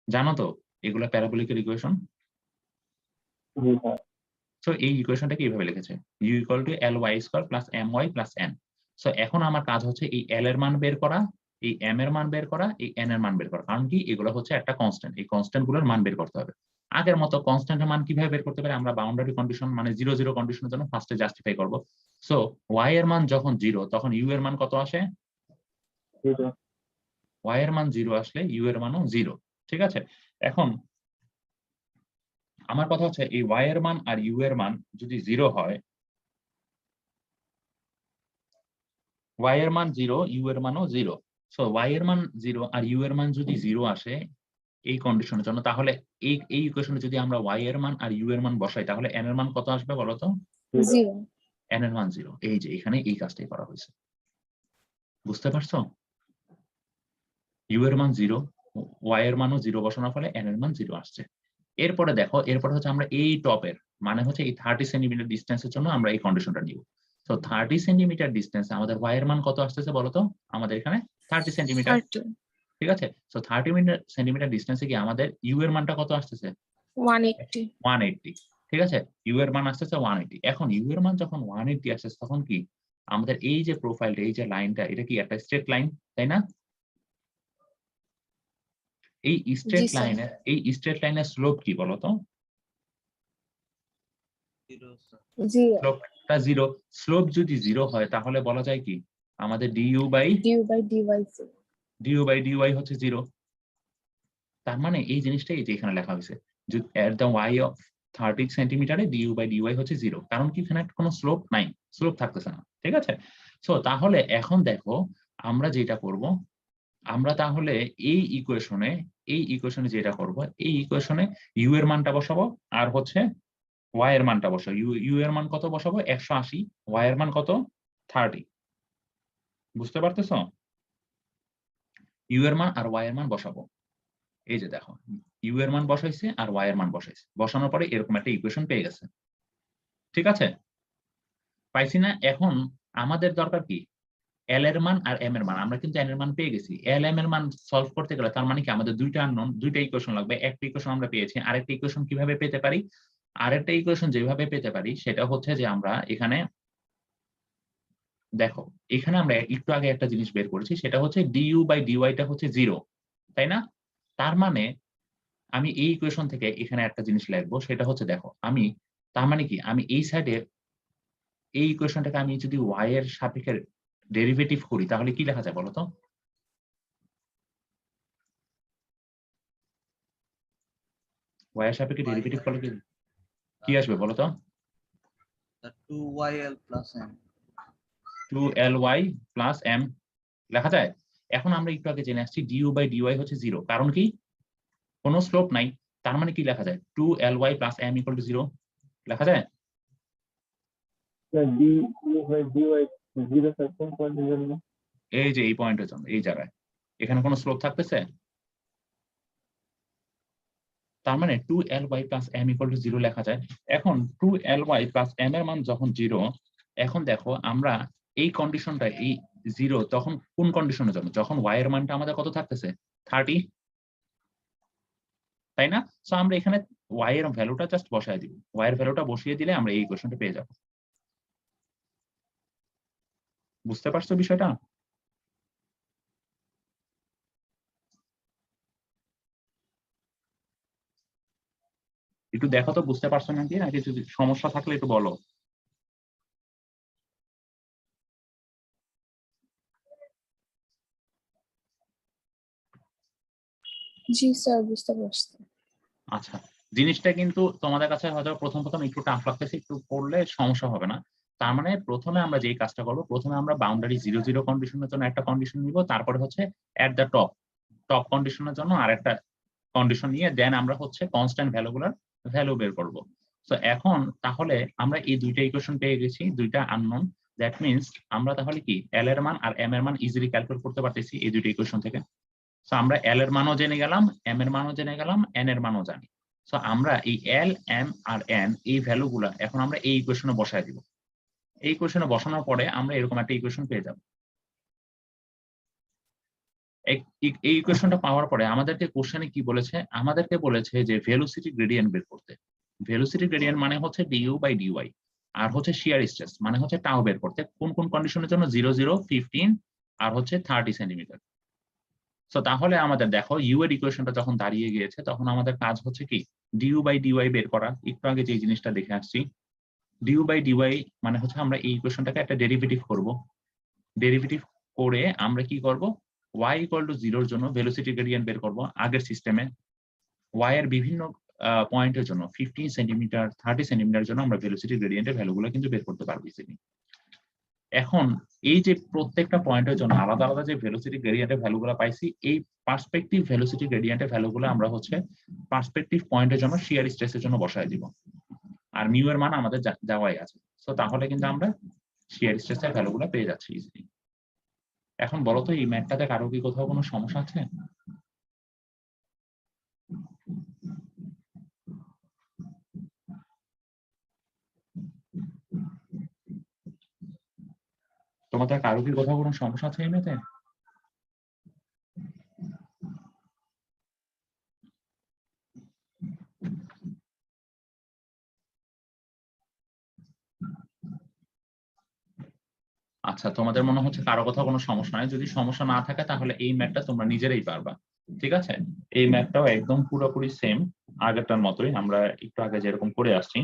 জানো তো এগুলো প্যারাবোলিকের ইকুয়েশন? জি স্যার। সো এই ইকুয়েশনটাকে এইভাবে লিখেছে, u equal to ly square plus my plus n। So এখন আমার কাজ হচ্ছে এই l এর মান বের করা, এই m এর মান বের করা, এই n এর মান বের করা। কারণ কি এগুলো হচ্ছে একটা কনস্ট্যান্ট, এই কনস্ট্যান্ট গুলোর মান বের করতে হবে। আগের মতো কনস্ট্যান্টের মান কিভাবে বের করতে পারি? আমরা বাউন্ডারি কন্ডিশন মানে 0 0 কন্ডিশনের জন্য ফার্স্টে জাস্টিফাই করব। সো y এর মান যখন 0 তখন u এর মান কত আসে? জিরো। y এর মান 0 আসলে u এর মানও 0, ঠিক আছে? এখন আমার কথা হচ্ছে এই y এর মান আর u এর মান যদি 0 হয়, y এর মান 0 u এর মানও 0। সো y এর মান 0 আর u এর মান যদি 0 আসে এই কন্ডিশনের জন্য, তাহলে এই ইকুয়েশনে যদি আমরা y এর মান আর u এর মান বসাই, তাহলে n এর মান কত আসবে বলো তো? 0 n এর মান 0। এই যে এখানে এই কাজটাই করা হয়েছে, বুঝতে পারছো? u এর মান 0, y এর মানও 0 বসানোর ফলে n এর মান 0 আসছে। এরপরে দেখো, এরপরে হচ্ছে আমরা এই টপের মানে হচ্ছে এই 30 সেন্টিমিটার ডিস্টেন্সের জন্য আমরা এই কন্ডিশনটা নিব। তো 30 সেন্টিমিটার ডিস্টেন্সে আমাদের y এর মান কত আসতেছে বলতো? আমাদের এখানে 30 সেন্টিমিটার, 30 ঠিক আছে? সো 30 সেন্টিমিটার ডিস্টেন্সে কি আমাদের ইউ এর মানটা কত আসতেছে? 180 180, ঠিক আছে? ইউ এর মান আসতেছে 180। এখন ইউ এর মান যখন 180 আসছে তখন কি আমাদের এই যে প্রোফাইলটা, এই যে লাইনটা, এটা কি একটা স্ট্রেট লাইন, তাই না? এই স্ট্রেট স্যার। লাইনের, এই স্ট্রেট লাইনের স্লোপ কি বলতো? 0 স্লোপটা 0। স্লোপ যদি 0 হয় তাহলে বলা যায় কি আমাদের du by dy 0 হচ্ছে 0। তার মানে এই জিনিসটাই এই যে এখানে লেখা হয়েছে, at the y of 30 সেন্টিমিটারে du by dy হচ্ছে 0, কারণ কি এখানে কোনো স্লোপ নাই, স্লোপ থাকতেছে না, ঠিক আছে? সো তাহলে এখন দেখো আমরা যেটা করব, আমরা তাহলে এই ইকুয়েশনে যেটা করব, এই ইকুয়েশনে u এর মানটা বসাবো আর হচ্ছে y এর মানটা বসাবো। u এর মান কত বসাবো? 180, y এর মান কত? 30, বুঝতে পারতেছো? u এর মান আর y এর মান বসাবো। এই যে দেখো u এর মান বসাইছে আর y এর মান বসাইছে, বসানোর পরে এরকম একটা ইকুয়েশন পেয়ে গেছে, ঠিক আছে? পাইছি না? এখন আমাদের দরকার কি l এর মান আর m এর মান। আমরা কিন্তু n এর মান পেয়ে গেছি, l m এর মান সলভ করতে গেলে তার মানে কি আমাদের দুইটা আননোন, দুইটা ইকুয়েশন লাগবে। একটা ইকুয়েশন আমরা পেয়েছি, আরেকটা ইকুয়েশন কিভাবে পেতে পারি? আরেকটা ইকুয়েশন যেভাবে পেতে পারি সেটা হচ্ছে যে আমরা এখানে দেখো, এখানে আমরা একটু আগে একটা জিনিস বের করেছি, সেটা হচ্ছে du by dy টা হচ্ছে 0, তাই না? তার মানে আমি এই ইকুয়েশন থেকে এখানে একটা জিনিস লিখবো, সেটা হচ্ছে দেখো আমি, তার মানে কি আমি এই সাইডে এই ইকুয়েশনটাকে আমি যদি y এর সাপেক্ষে ডেরিভেটিভ করি তাহলে কি লেখা যায় বলতো? y এর সাপেক্ষে ডেরিভেটিভ করলে কি আসবে বলতো? 2yl plus m 2ly plus m লেখা যায়। এখন আমরা একটু আগে জেনে আসছি du by dy হচ্ছে 0, কারণ কি কোনো স্লোপ নাই। তার মানে কি লেখা যায়? 2ly plus m equal to 0 লেখা যায়। Sir d by d y zero sir কোন পয়েন্টের জন্য? এই যে এই পয়েন্টের জন্য, এই জায়গায় এখানে কোনো স্লোপ থাকতেছে, তার মানে 2ly plus m equal to 0 লেখা যায়। এখন 2ly plus m এর মান যখন 0, এখন দেখো আমরা এই কন্ডিশনটা এই 0 তখন কোন কন্ডিশনের জন্য? যখন y এর মানটা আমাদের কত থাকতেছে? 30, তাই না? সো আমরা এখানে y এর ভ্যালুটা জাস্ট বসায় দিব, y এর ভ্যালুটা বসিয়ে দিলে আমরা এই ইকুয়েশনটা পেয়ে যাব। বুঝতে পারছো বিষয়টা? একটু দেখো তো বুঝতে পারছো নাকি, নাকি যদি সমস্যা থাকলে একটু বলো। জি স্যার, বুঝতে পারছি। আচ্ছা, জিনিসটা কিন্তু তোমাদের কাছে হয়তো প্রথম প্রথম একটু টাফ লাগতেছে, একটু পড়লে সমস্যা হবে না। তার মানে প্রথমে আমরা যেই কাজটা করবো, প্রথমে আমরা বাউন্ডারি 0 0 কন্ডিশনের জন্য একটা কন্ডিশন নিব, তারপরে হচ্ছে এট দ্য টপ টপ কন্ডিশনের জন্য আরেকটা কন্ডিশন নিয়ে দেন আমরা হচ্ছে কনস্ট্যান্ট ভ্যালুগুলোর ভ্যালু বের করব। তো এখন তাহলে আমরা এই দুইটা ইকুয়েশন পেয়ে গেছি, দুইটা আননোন। দ্যাট মিন্স আমরা তাহলে কি এল এর মান আর এম এর মান ইজিলি ক্যালকুলেট করতে পারতেছি এই দুইটা ইকুয়েশন থেকে। সো আমরা এল এর মানও জেনে গেলাম, এম এর মানও জেনে গেলাম, এন এর মানও জানি। সো আমরা এই এল, এম আর এন এই ভ্যালুগুলা এখন আমরা এই ইকুয়েশনে বসায় দিব। এই ইকুয়েশনে বসানোর পরে আমরা এরকম একটা ইকুয়েশন পেয়ে যাব। এই ইকুয়েশনটা পাওয়ার পরে আমাদেরকে কোশ্চেনে কি বলেছে, আমাদেরকে বলেছে যে ভেলোসিটি গ্রেডিয়েন্ট বের করতে। ভেলোসিটি গ্রেডিয়েন্ট মানে হচ্ছে ডিইউ বাই ডিওয়াই, আর হচ্ছে শিয়ার স্ট্রেস মানে হচ্ছে টাও বের করতে। কোন কোন কন্ডিশনের জন্য? 0 0 15 আর হচ্ছে 30 সেন্টিমিটার। সো তাহলে আমাদের দেখো ইউ এর ইকুয়েশনটা যখন দাঁড়িয়ে গিয়েছে, তখন আমাদের কাজ হচ্ছে কি ডিইউ বাই ডিওয়াই বের করা। একটু আগে যে জিনিসটা দেখে আসছি, ডিইউ বাই ডিওয়াই মানে হচ্ছে আমরা এই ইকুয়েশনটাকে একটা ডেরিভেটিভ করব। ডেরিভেটিভ করে আমরা কি করব, y ইকুয়াল টু 0 এর জন্য ভেলোসিটি গ্রেডিয়েন্ট বের করব। আগের সিস্টেমে y এর বিভিন্ন পয়েন্টের জন্য 15 সেন্টিমিটার 30 সেন্টিমিটার জন্য আমরা ভেলোসিটি গ্রেডিয়েন্টের ভ্যালুগুলো কিন্তু বের করতে পারবো ইজিলি। এখন এই যে প্রত্যেকটা পয়েন্টের জন্য আলাদা আলাদা যে ভেলোসিটি গ্রেডিয়েন্টের ভ্যালুগুলো পাইছি, এই পার্সপেক্টিভ ভেলোসিটি গ্রেডিয়েন্টের ভ্যালুগুলো আমরা হচ্ছে পার্সপেক্টিভ পয়েন্টের জন্য শিয়ার স্ট্রেসের জন্য বসায় দিব। আর মিউ এর মান আমাদের দেওয়াই আছে। সো তাহলে কিন্তু আমরা শিয়ার স্ট্রেসের ভ্যালুগুলো পেয়ে যাচ্ছি ইজিলি। এখন বলো তো এই ম্যাথটাতে কারো কি কোথাও কোনো সমস্যা আছে? তোমাদের কারো কি কোথাও কোনো সমস্যা আছে এই ম্যাথে? আচ্ছা, তোমাদের মনে হচ্ছে কারো কোথাও কোনো সমস্যা নাই। যদি সমস্যা না থাকে তাহলে এই ম্যাথটা তোমরা নিজেরাই পারবা। ঠিক আছে, এই ম্যাথটাও একদম পুরোপুরি সেম আগেরটার মতোই, আমরা একটু আগে যেরকম করে আসছি।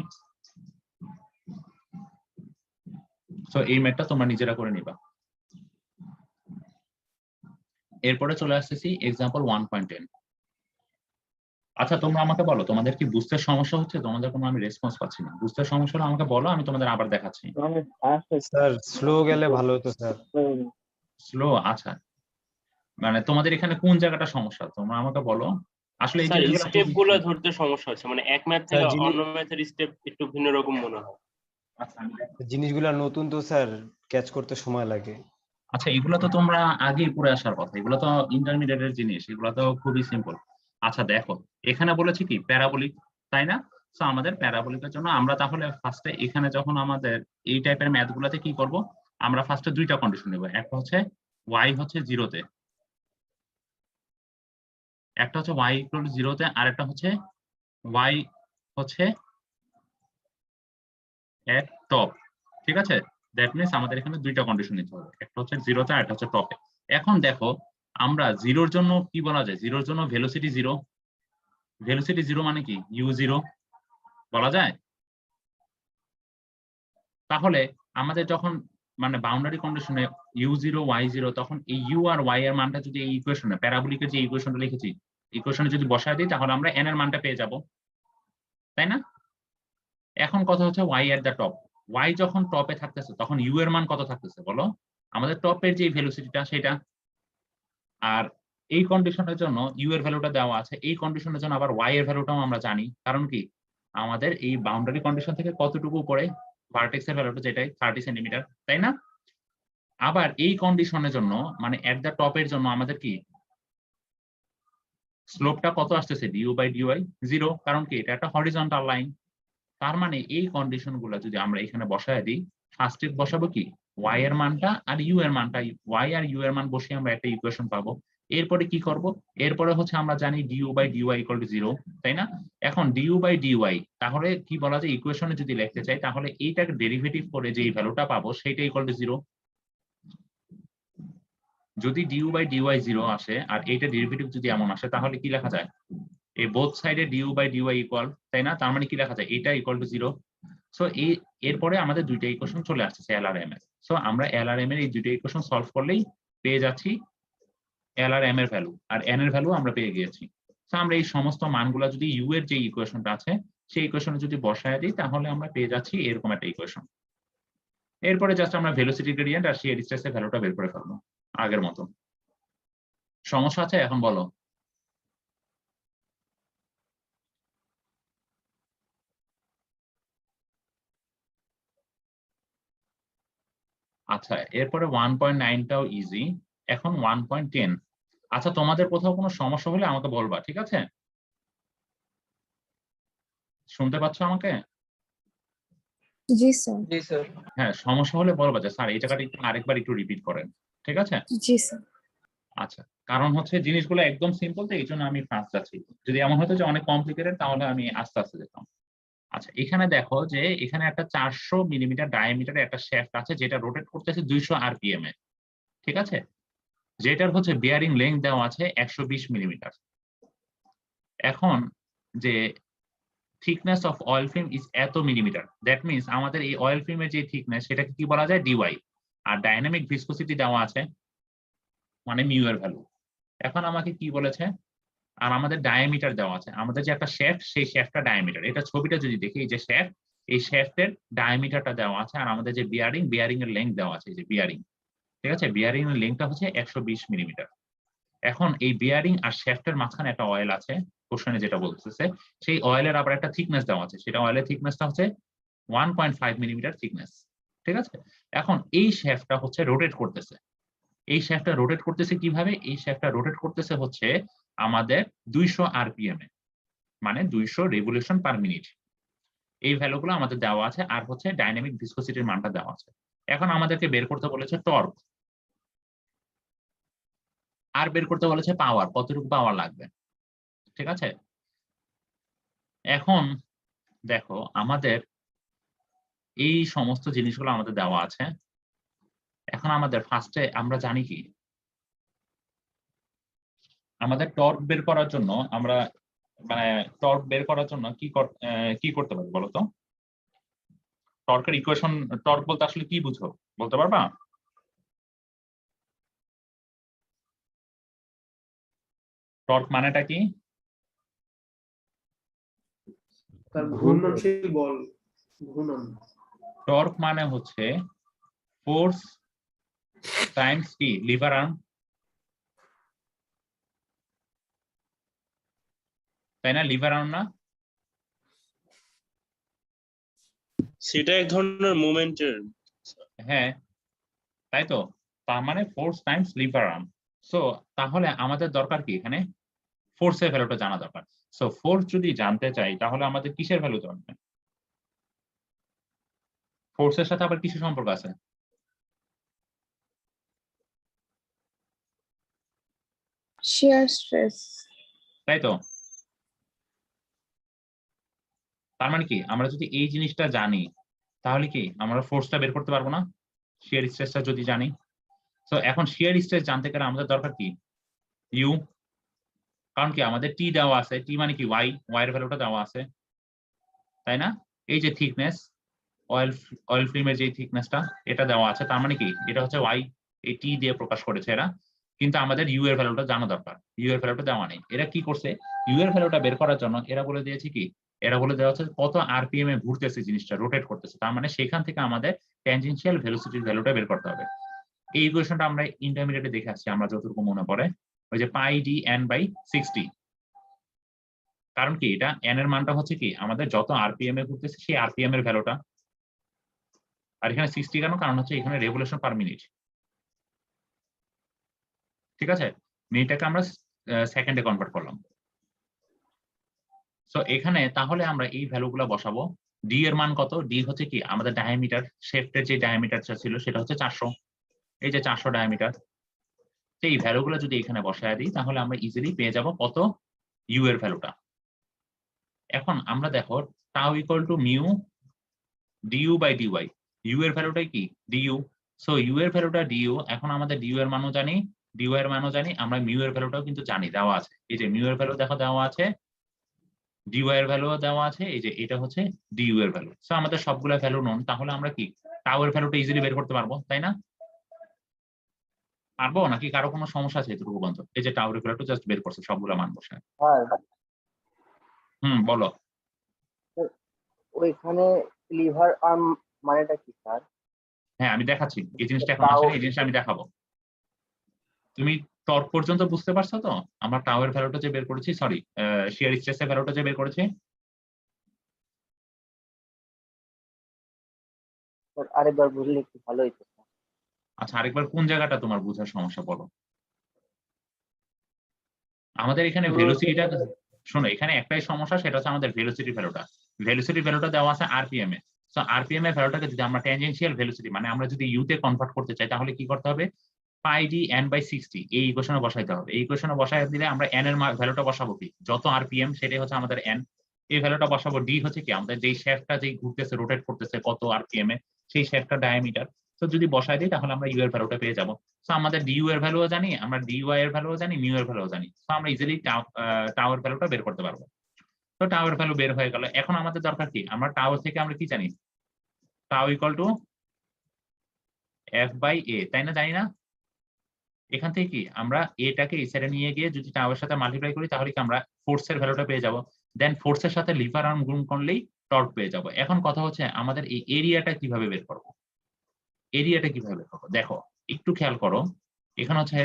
তো এই ম্যাথটা তোমরা নিজেরা করে নিবা। এরপরে চলে আসতেছি এক্সাম্পল 1.10। আচ্ছা, তোমরা আমাকে বলো তোমাদের কি বুঝতে সমস্যা হচ্ছে? তোমাদের কোনো আমি রেসপন্স পাচ্ছি না। বুঝতে সমস্যা হলে আমাকে বলো, আমি তোমাদের আবার দেখাচ্ছি। আমি ফার্স্ট স্যার স্লো গেলে ভালো হতো স্যার। স্লো? আচ্ছা, মানে তোমাদের এখানে কোন জায়গাটা সমস্যা তোমরা আমাকে বলো। আসলে এই স্যার জিনিসগুলো স্টেপ গুলো ধরতে সমস্যা হচ্ছে, মানে এক ম্যাথ থেকে স্যার, অন্য ম্যাথের স্টেপ একটু ভিন্ন রকম মনে হয়। আচ্ছা আমি দেখো। জিনিসগুলো নতুন তো স্যার, ক্যাচ করতে সময় লাগে। আচ্ছা, এগুলো তো তোমরা আগেই পড়ে আসার কথা, এগুলো তো ইন্টারমিডিয়েটের জিনিস, এগুলো তো খুবই সিম্পল। আচ্ছা দেখো, এখানে বলেছি কি প্যারাবোলিক, তাই না? তো আমাদের প্যারাবোলিকের জন্য আমরা তাহলে ফার্স্টে এখানে যখন আমাদের এই টাইপের ম্যাথ গুলাতে কি করব, আমরা ফার্স্টে দুইটা কন্ডিশন নেব। একটা হচ্ছে y হচ্ছে 0-তে, একটা হচ্ছে y ইকুয়াল টু 0-তে, আর একটা হচ্ছে y হচ্ছে এট টপ। ঠিক আছে, দ্যাট মিনস আমাদের এখানে দুইটা কন্ডিশন নিতে হবে, একটা হচ্ছে 0-তে আর একটা হচ্ছে টপে। এখন দেখো আমরা 0-র জন্য কি বলা যায়, 0-র জন্য ভেলোসিটি 0। ভেলোসিটি 0 মানে কি u0 বলা যায়। তাহলে আমাদের যখন মানে বাউন্ডারি কন্ডিশনে u0 y0, তখন এই u আর y এর মানটা যদি এই ইকুয়েশনে প্যারাবোলিকের যে ইকুয়েশনটা লিখেছি ইকুয়েশনে যদি বসায় দিই, তাহলে আমরা n এর মানটা পেয়ে যাব, তাই না? এখন কথা হচ্ছে y at the top. y যখন টপে থাকতেছে তখন u এর মান কত থাকতেছে বলো, আমাদের টপের যে ভেলোসিটিটা সেটা। আর এই কন্ডিশনের জন্য u এর ভ্যালুটা দেওয়া আছে, এই কন্ডিশনের জন্য আবার y এর ভ্যালুটাও আমরা জানি। কারণ কি আমাদের এই বাউন্ডারি কন্ডিশন থেকে কতটুকু উপরে ভার্টেক্স এর ভ্যালুটা, যেটাই 30 সেন্টিমিটার, তাই না? আবার এই কন্ডিশনের জন্য মানে এট দ্য টপের জন্য আমাদের কি স্লোপটা কত আসতেছে, ডিইউ বাই ডিওয়াই 0। কারণ কি এটা একটা হরিজন্টাল লাইন। তার মানে এই কন্ডিশন গুলো যদি আমরা এখানে বসায় দিই, ফার্স্টে বসাবো কি y এর মানটা আর u এর মানটা, y আর u এর মান বসিয়ে আমরা একটা ইকুয়েশন পাবো। এরপরে কি করব? এরপরে হচ্ছে আমরা জানি du by dy equal to 0, তাই না? এখন du বাই dy তাহলে কি বলা যায়, ইকুয়েশনে যদি লিখতে চাই তাহলে এইটাকে ডেরিভেটিভ করে যে ভ্যালুটা পাবো সেটা ইকুয়াল টু 0। যদি du বাই dy 0 আসে আর এইটা ডেরিভেটিভ যদি এমন আসে তাহলে কি লেখা যায়, এই বোথ সাইডে du বাই dy ইকুয়াল, তাই না? তার মানে কি লেখা যায়, এটা ইকুয়াল টু 0। সো এরপরে আমাদের দুইটা ইকুয়েশন চলে আসছে L আর M এর। সো আমরা L আর M এর এই দুইটা ইকুয়েশন সলভ করলেই পেয়ে যাচ্ছি L আর M এর ভ্যালু, আর N এর ভ্যালু আমরা পেয়ে গিয়েছি। সো আমরা এই সমস্ত মানগুলা যদি U এর যে ইকুয়েশনটা আছে সেই ইকুয়েশনে যদি বসায় দিই তাহলে আমরা পেয়ে যাচ্ছি এরকম একটা ইকুয়েশন। এরপরে জাস্ট আমরা ভেলোসিটি গ্রেডিয়েন্ট আর শিয়ার স্ট্রেসের ভ্যালুটা বের করে ফেলবো আগের মতো। সমস্যা আছে এখন বলো? আচ্ছা, এরপরে 1.9টাও ইজি। এখন 1.10। আচ্ছা, তোমাদের কোথাও কোনো সমস্যা হলে আমাকে বলবা, ঠিক আছে? শুনতে পাচ্ছ আমাকে? জি স্যার। জি স্যার। হ্যাঁ, সমস্যা হলে বলবা যে স্যার এই জায়গাটা একটু আরেকবার একটু রিপিট করেন, ঠিক আছে? জি স্যার। আচ্ছা, কারণ হচ্ছে জিনিসগুলো একদম সিম্পল, তো এই জন্য আমি ফার্স্ট যাচ্ছি। যদি এমন হতো যে অনেক কমপ্লিকেটেড তাহলে আমি আস্তে আস্তে যেতাম। আচ্ছা, এখানে দেখো যে এখানে একটা 400 মিলিমিটার ডায়ামিটারের একটা শ্যাফট আছে যেটা রোটেট করতেছে 200 আরপিএম এ, ঠিক আছে? যেটার হচ্ছে বিয়ারিং লেন্থ দেওয়া আছে 120 মিলিমিটার। এখন যে thickness of oil film is এত মিলিমিটার, দ্যাট মিনস আমাদের এই অয়েল ফিল্মের যে থিকনেস সেটাকে কি বলা যায়, ডিওয়াই। আর ডাইনামিক ভিসকোসিটি দেওয়া আছে মানে মিউ এর ভ্যালু। এখন আমাকে কি বলেছে, আর আমাদের ডায়ামিটার দেওয়া আছে, আমাদের যে একটা শ্যাফট সেই শ্যাফটটা ডায়ামিটার। এটা ছবিটা যদি দেখি, এই যে শ্যাফট, এই শ্যাফটের ডায়ামিটারটা দেওয়া আছে, আর আমাদের যে বিয়ারিং এর লেন্থ দেওয়া আছে, এই যে বিয়ারিং, ঠিক আছে? বিয়ারিং এর লেন্থটা হচ্ছে 120 মিলিমিটার। এখন এই বিয়ারিং আর শ্যাফটের মাঝখানে একটা অয়েল আছে, কোশ্চেনে যেটা বলতেছে, সেই অয়েলের আবার একটা থিকনেস দেওয়া আছে, সেটা অয়েলের থিকনেসটা হচ্ছে 1.5 মিলিমিটার থিকনেস, ঠিক আছে? এখন এই শ্যাফটটা হচ্ছে রোটেট করতেছে। এই শ্যাফটটা রোটেট করতেছে কিভাবে? এই শ্যাফটটা রোটেট করতেছে হচ্ছে আমাদের 200 আরপিএম এ, মানে 200 রেভলিউশন পার মিনিট। এই ভ্যালুগুলো আমাদের দেওয়া আছে, আর হচ্ছে ডাইনামিক ভিসকোসিটির মানটা দেওয়া আছে। এখন আমাদেরকে বের করতে বলেছে টর্ক, আর বের করতে বলেছে পাওয়ার, কতটুকু পাওয়ার লাগবে, ঠিক আছে? এখন দেখো আমাদের এই সমস্ত জিনিসগুলো আমাদের দেওয়া আছে। এখন আমাদের ফার্স্টে আমরা জানি কি, আমাদের টর্ক বের করার জন্য আমরা মানে টর্ক বের করার জন্য কি করতে পারি বলো তো? টর্কের ইকুয়েশন, টর্ক বলতে আসলে কি বুঝো বলতে পারবা? টর্ক মানেটা কি? তার ঘূর্ণনশীল বল, ঘূর্ণন। টর্ক মানে হচ্ছে ফোর্স টাইমস কি, লিভার আর্ম, তাই না? লিভার আর্ম না? সেটা এক ধরনের মোমেন্টের। হ্যাঁ, তাই তো। তার মানে force times lever arm. So তাহলে আমাদের দরকার কি, এখানে ফোর্সের ভ্যালুটা জানা দরকার। সো ফোর্স যদি জানতে চাই তাহলে আমাদের কিসের ভ্যালু জানবে? ফোর্সের সাথে আবার কিসের সম্পর্ক আছে? Shear stress. তাই তো। তার মানে কি, আমরা যদি এই জিনিসটা জানি তাহলে কি আমরা ফোর্সটা বের করতে পারবো না, শিয়ার স্ট্রেসটা যদি জানি? তো এখন শিয়ার স্ট্রেস জানতে গেলে আমাদের দরকার কি, ইউ। কারণ কি আমাদের টি দেওয়া আছে, টি মানে কি ওয়াই, ওয়াই এর ভ্যালুটা দেওয়া আছে, তাই না? এই যে থিকনেস, অয়েল ফিল্মের যে থিকনেসটা এটা দেওয়া আছে, তার মানে কি এটা হচ্ছে ওয়াই, এই টি দিয়ে প্রকাশ করেছে এরা। কিন্তু আমাদের ইউ এর ভ্যালুটা জানা দরকার, ইউ এর ভ্যালুটা দেওয়া নেই। এরা কি করছে, ইউ এর ভ্যালুটা বের করার জন্য এরা বলে দিয়েছে কি, এরা বলে দেওয়া হচ্ছে কত আরপিএম এ ঘুরতেছে জিনিসটা, রোটেট করতেছে। তার মানে সেখান থেকে আমাদের ট্যানজেনশিয়াল ভেলোসিটির ভ্যালুটা বের করতে হবে। এই ইকুয়েশনটা আমরা ইন্টারমিডিয়েটে দেখে আসছি, আমরা যতটুকু মনে পড়ে, ওই যে পাই ডি এন বাই 60। কারণ কি, এটা এন এর মানটা হচ্ছে কি আমাদের যত আরপিএম এ ঘুরতেছে সেই আরপিএম এর ভ্যালুটা, আর এখানে 60 কেন, কারণ হচ্ছে এখানে রেভলিউশন পার মিনিট, ঠিক আছে? মিনিটটাকে আমরা সেকেন্ডে কনভার্ট করলাম। সো এখানে তাহলে আমরা এই ভ্যালুগুলো বসাবো। ডি এর মান কত? ডি হচ্ছে কি আমাদের ডায়ামিটার, শেফটের যে ডায়ামিটারটা ছিল সেটা হচ্ছে 400, এই যে 400 ডায়ামিটার, এই ভ্যালুগুলো যদি এখানে বসায় দিই তাহলে আমরা ইজিলি পেয়ে যাব কত ইউ এর ভ্যালুটা। এখন আমরা দেখো tau equal to mu DU by d y, u এর ভ্যালুটা কি ডিইউ, সো ইউ এর ভ্যালুটা ডিইউ। এখন আমাদের ডিইউ এর মানও জানি, ডিইউ এর মানও জানি, আমরা মিউ এর ভ্যালুটাও কিন্তু জানি, দেওয়া আছে। এই যে মিউ এর ভ্যালু দেখো দেওয়া আছে, ডিওয়াই এর ভ্যালুও দেওয়া আছে, এই যে এটা হচ্ছে ডিইউ এর ভ্যালু। সো আমাদের সবগুলো ভ্যালু নন, তাহলে আমরা কি টাউ এর ভ্যালুটা ইজিলি বের করতে পারবো, তাই না? পারবো নাকি কারো কোনো সমস্যা আছে এটুকু পর্যন্ত? এই যে টাউ এর ভ্যালুটা জাস্ট বের করছে সবগুলো মান বসায়। স্যার বলো। ওইখানে লিভার আর্ম মানেটা কি স্যার? হ্যাঁ আমি দেখাচ্ছি, এই জিনিসটা এখন আসলে এই জিনিসটা আমি দেখাবো। তুমি টর্ক পর্যন্ত বুঝতে পারছো তো? আমরা টাউ এর ভ্যালুটা যে বের করেছি, সরি শিয়ার স্ট্রেসের ভ্যালুটা যে বের করেছি। স্যার আরেকবার বুঝলে একটু ভালো হতো স্যার। আচ্ছা আরেকবার কোন জায়গাটা তোমার বোঝার সমস্যা বলো? আমাদের এখানে ভেলোসিটিটা, শোনো এখানে একটাই সমস্যা, সেটা হচ্ছে আমাদের ভেলোসিটি ভ্যালুটা। ভেলোসিটি ভ্যালুটা দেওয়া আছে আরপিএম এ। সো আরপিএম এর ভ্যালুটাকে যদি আমরা ট্যানজেনশিয়াল ভেলোসিটি মানে আমরা যদি ইউ তে কনভার্ট করতে চাই তাহলে কি করতে হবে? পাই ডি এন বাই 60 এই ইকুয়েশনে বসাইতে হবে। এই ইকুয়েশনে বসাই দিলে আমরা এন এর ভ্যালুটা বসাবো কি, যত আরপিএম সেটাই হচ্ছে আমাদের এন। এই ভ্যালুটা বসাবো। ডি হচ্ছে কি আমাদের যেই শ্যাফটটা যেই ঘুরতেছে রোটেট করতেছে কত আরপিএম এ, সেই শ্যাফটটা ডায়ামিটার। তো যদি বসাই দিই তাহলে আমরা ইউ এর ভ্যালুটা পেয়ে যাবো। সো আমাদের ডিইউ এর ভ্যালুও জানি, আমরা ডিওয়াই এর ভ্যালুও জানি, মিউ এর ভ্যালুও জানি। সো আমরা ইজিলি টাউ এর ভ্যালুটা বের করতে পারবো। তো টাউ এর ভ্যালু বের হয়ে গেল। এখন আমাদের দরকার কি, আমরা টাউ থেকে আমরা কি জানি? Tau equal to F by A, তাই না? জানি না? এখান থেকে কি আমরা এটাকে এই সাইডে নিয়ে গিয়ে যদি টাউ এর সাথে মাল্টিপ্লাই করি তাহলে কি আমরা ফোর্সের ভ্যালুটা পেয়ে যাব। দেন ফোর্সের সাথে লিভার আর্ম গুণ করলেই টর্ক পেয়ে যাব। এখন কথা হচ্ছে আমাদের এই এরিয়াটা কিভাবে বের করব? এরিয়াটা কিভাবে বের করবো? দেখো একটু খেয়াল করো, এখানে হচ্ছে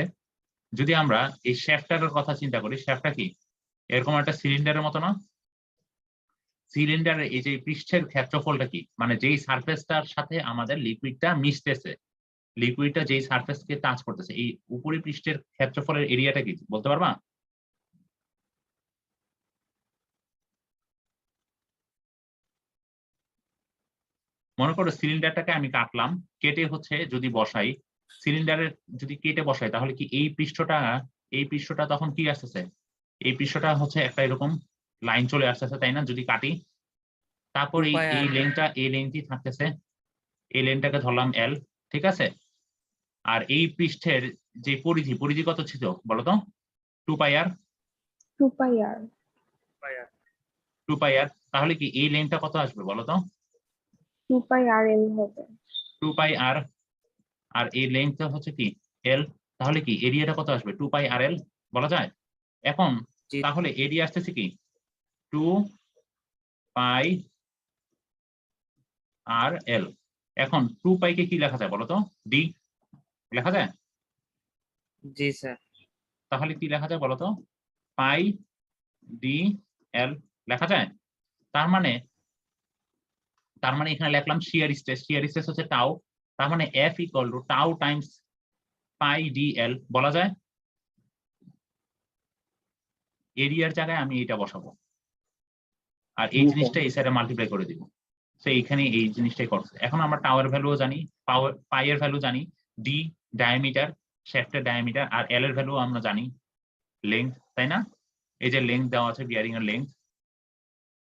যদি আমরা এই শ্যাফটটার কথা চিন্তা করি, শ্যাফটটা কি এরকম একটা সিলিন্ডারের মতো না? সিলিন্ডারের এই যে পৃষ্ঠের ক্ষেত্রফলটা কি, মানে যেই সারফেসটার সাথে আমাদের লিকুইডটা মিশতেছে, লিকুইডটা যেই সারফেসকে টাচ করতেছে, এই উপরি পৃষ্ঠের ক্ষেত্রফলের এরিয়াটা কি বলতে পারবা? মনে করো সিলিন্ডারটাকে আমি কাটলাম, কেটে হচ্ছে যদি বসাই, সিলিন্ডারের যদি কেটে বসাই তাহলে কি এই পৃষ্ঠটা তখন কি আসতেছে? এই পৃষ্ঠটা হচ্ছে একটা এরকম লাইন চলে আসতেছে, তাই না? যদি কাটি তারপর এই লেন্থই থাকতেছে, এই লেনটাকে ধরলাম এল, ঠিক আছে? আর এই পৃষ্ঠের যে পরিধি কত ছিল বলতো? 2 পাই আর। 2 pi r 2 পাই আর, তাহলে কি এই লেনটা কত আসবে বলতো? 2 pi r l হবে। 2 পাই আর, আর এই লেন্থটা হচ্ছে কি এল, তাহলে কি এরিয়াটা কত আসবে? 2 পাই আর এল বলা যায়। এখন তাহলে এরিয়া আসতেছে কি 2 পাই আর এল। এখন 2 পাই কে কি লেখা যায় বলতো? ডি লেখা যায়? জি স্যার। তাহলে কি লেখা যায় বলতো? পাই ডি এল লেখা যায়। তার মানে এখানে লিখলাম শিয়ার স্ট্রেস হচ্ছে টাউ, তার মানে F equal to tau times pi D L বলা যায়। এরিয়ার জায়গায় আমি এটা বসাবো আর এই জিনিসটা এই সাইডে মাল্টিপ্লাই করে দিব। তো এইখানে এই জিনিসটাই করছে। এখন আমরা টাওয়ার ভ্যালুও জানি, পাই এর ভ্যালু জানি, ডি ডায়ামিটার, শ্যাফটের ডায়ামিটার, আর এল এর ভ্যালু আমরা জানি লেংথ, তাই না? এই যে লেংথ দেওয়া আছে, বিয়ারিং এর লেংথ।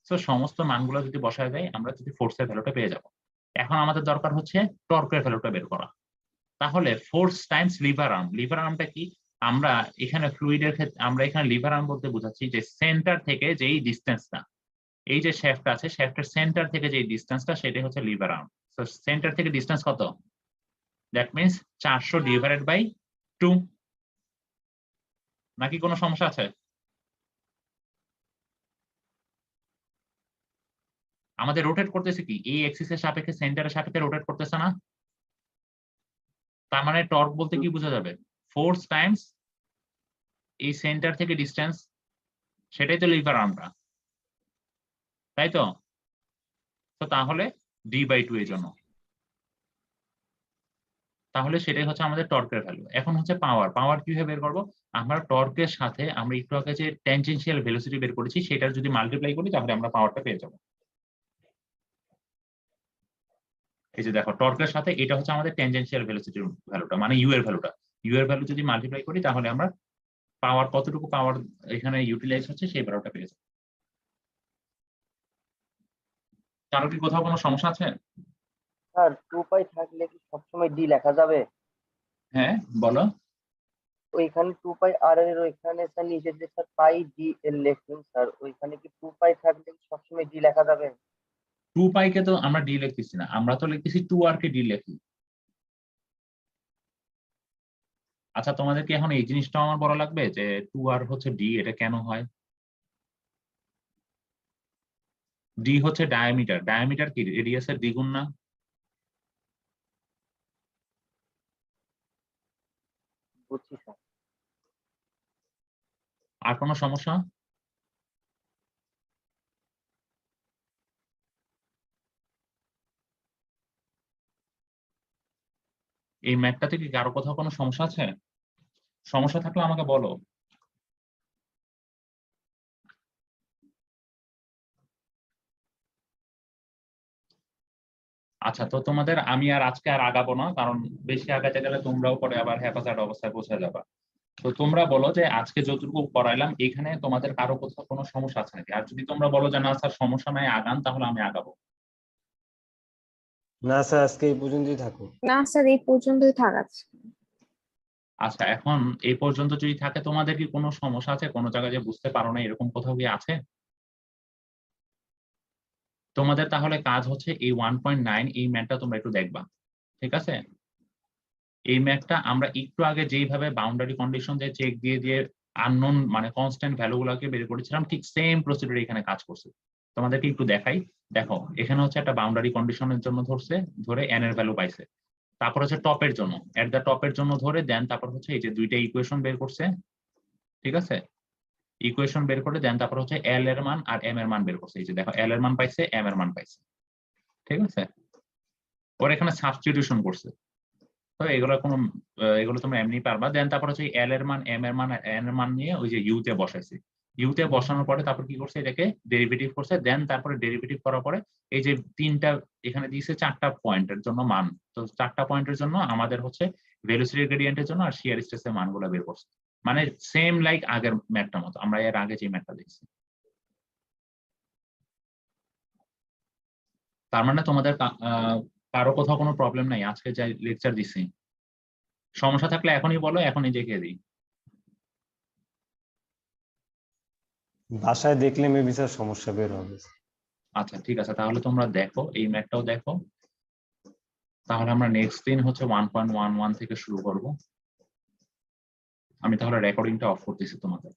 সো সমস্ত মানগুলো যদি বসায় যায় আমরা যদি ফোর্সের ভ্যালুটা পেয়ে যাব। এখন আমাদের দরকার হচ্ছে টর্কের ভ্যালুটা বের করা। তাহলে force times lever arm. Lever আর্মটা কি? আমরা এখানে ফ্লুইডের ক্ষেত্রে আমরা এখানে লিভার আর্ম বলতে বোঝাচ্ছি যে সেন্টার থেকে যেই ডিসটেন্সটা, এই যে শ্যাফট আছে শ্যাফটের সেন্টার থেকে যে ডিসটেন্সটা সেটাই হচ্ছে লিভার আর্ম। সো সেন্টার থেকে ডিসটেন্স কত? That means 400 divided by 2। নাকি কোনো সমস্যা আছে? আমাদের রোটেট করতেছে কি এই এক্সিসের সাপেক্ষে, সেন্টারের সাপেক্ষে রোটেট করতেছে না? তার মানে টর্ক বলতে কি বোঝা যাবে? ফোর্স টাইমস এই সেন্টার থেকে ডিসটেন্স, সেটাই তো লিভার আর্মটা, তাই তো? তো তাহলে d/2 এর জন্য, তাহলে সেটাই হচ্ছে আমাদের টর্কের ভ্যালু। এখন হচ্ছে পাওয়ার কিভাবে বের করবো? আমরা টর্কের সাথে আমরা একটু আগে যে ট্যানজেনশিয়াল ভেলোসিটি বের করেছি সেটার যদি মাল্টিপ্লাই করি তাহলে আমরা পাওয়ারটা পেয়ে যাবো। এই যে দেখো টর্কের সাথে এটা হচ্ছে আমাদের ট্যানজেনশিয়াল ভেলোসিটির ভ্যালুটা, মানে ইউ এর ভ্যালুটা। ইউ এর ভ্যালু যদি মাল্টিপ্লাই করি তাহলে আমরা পাওয়ার কতটুকু পাওয়ার এখানে ইউটিলাইজ হচ্ছে সেই ভ্যালুটা পেয়ে যাবো। কারো কি কোথাও কোনো সমস্যা আছে? স্যার 2 পাই থাকলে কি সবসময় ডি লেখা যাবে? হ্যাঁ বলো। ওইখানে 2 পাই আর এর ওইখানে স্যার নিচে যে স্যার পাই ডি এর লেখুন স্যার, ওইখানে কি 2 পাই থাকলে কি সবসময় ডি লেখা যাবে? 2 পাইকে তো আমরা ডি লিখতেছি না, আমরা তো লিখতেছি 2r কে ডি লিখি। আচ্ছা তোমাদের কি এখন এই জিনিসটাও আমার বলা লাগবে যে 2r হচ্ছে ডি, এটা কেন হয়? ডি হচ্ছে ডায়ামিটার, ডায়ামিটার কি রেডিয়াসের দ্বিগুণ না? বুঝছি স্যার। আর কোনো সমস্যা? এই ম্যাথটাতে কি কারো কোথাও কোনো সমস্যা আছে? সমস্যা থাকলে আমাকে বলো। আচ্ছা তো তোমাদের আমি আর আজকে আর আগাবো না, কারণ বেশি আগাতে গেলে তোমরাও পরে আবার হ্যাপাজার্ড অবস্থায় পৌঁছে যাবা। তো তোমরা বলো যে আজকে যতটুকু পড়াইলাম এখানে তোমাদের কারো কোথাও কোনো সমস্যা আছে নাকি? আর যদি তোমরা বলো যে না স্যার সমস্যা নাই আগান, তাহলে আমি আগাবো। না স্যার, আজকে এই পর্যন্তই থাকুক। না স্যার এই পর্যন্তই থাকাচ্ছে। আচ্ছা এখন এই পর্যন্ত যদি থাকে, তোমাদের কি কোনো সমস্যা আছে, কোনো জায়গায় যে বুঝতে পারো না এরকম কোথাও কি আছে? তোমাদের তাহলে কাজ হচ্ছে এই 1.9 এই ম্যাথটা তোমরা একটু দেখবা, ঠিক আছে? এই ম্যাথটা আমরা একটু আগে যেইভাবে বাউন্ডারি কন্ডিশন দিয়ে চেক দিয়ে দিয়ে আননোন মানে কনস্ট্যান্ট ভ্যালুগুলোকে বের করেছিলাম, ঠিক সেম প্রসিডিউর এখানে কাজ করছে। তোমাদেরকে একটু দেখাই, দেখো এখানে হচ্ছে একটা বাউন্ডারি কন্ডিশনের জন্য ধরছে, ধরে n এর ভ্যালু পাইছে। তারপর হচ্ছে টপের জন্য, এট দ্য টপের জন্য ধরে দেন, তারপর হচ্ছে এই যে দুইটা ইকুয়েশন বের করছে, ঠিক আছে? ইকুয়েশন বের করে দেন, তারপর হচ্ছে এল এর মান আর এম এর মান বের করছে। এই যে দেখো এল এর মান পাইছে, এম এর মান পাইছে, ঠিক আছে? ওর এখানে সাবস্টিটিউশন করছে। তো এগুলো কোনো এগুলো তোমরা এমনি পারবা। দেন তারপর হচ্ছে এল এর মান, এম এর মান, এন এর মান নিয়ে ওই যে ইউ তে বসাইছি। ইউ তে বসানোর পরে তারপর কি করছে, এটাকে ডেরিভেটিভ করছে। দেন তারপরে ডেরিভেটিভ করার পরে এই যে তিনটা এখানে দিয়েছে 4টা পয়েন্টের জন্য মান, তো 4টা পয়েন্টের জন্য আমাদের হচ্ছে ভেলোসিটি গ্রেডিয়েন্টের জন্য আর শিয়ার স্ট্রেসের মানগুলো বের করছে। মানে সেম লাইক আগের ম্যাথটার মতো, আমরা এর আগে যে ম্যাথটা দেখছি। তার মানে তোমাদের কারো কোথাও কোনো প্রবলেম নাই আজকে যে লেকচার দিছি? সমস্যা থাকলে এখনই বলো, এখনই দেখিয়ে দিই। বাসায় দেখলে মেবি স্যার সমস্যা বের হবে। আচ্ছা ঠিক আছে, তাহলে তোমরা দেখো, এই ম্যাথটাও দেখো। তাহলে আমরা নেক্সট দিন হচ্ছে 1.11 থেকে শুরু করব। আমি তাহলে রেকর্ডিংটা অফ করতেছি তোমাদের।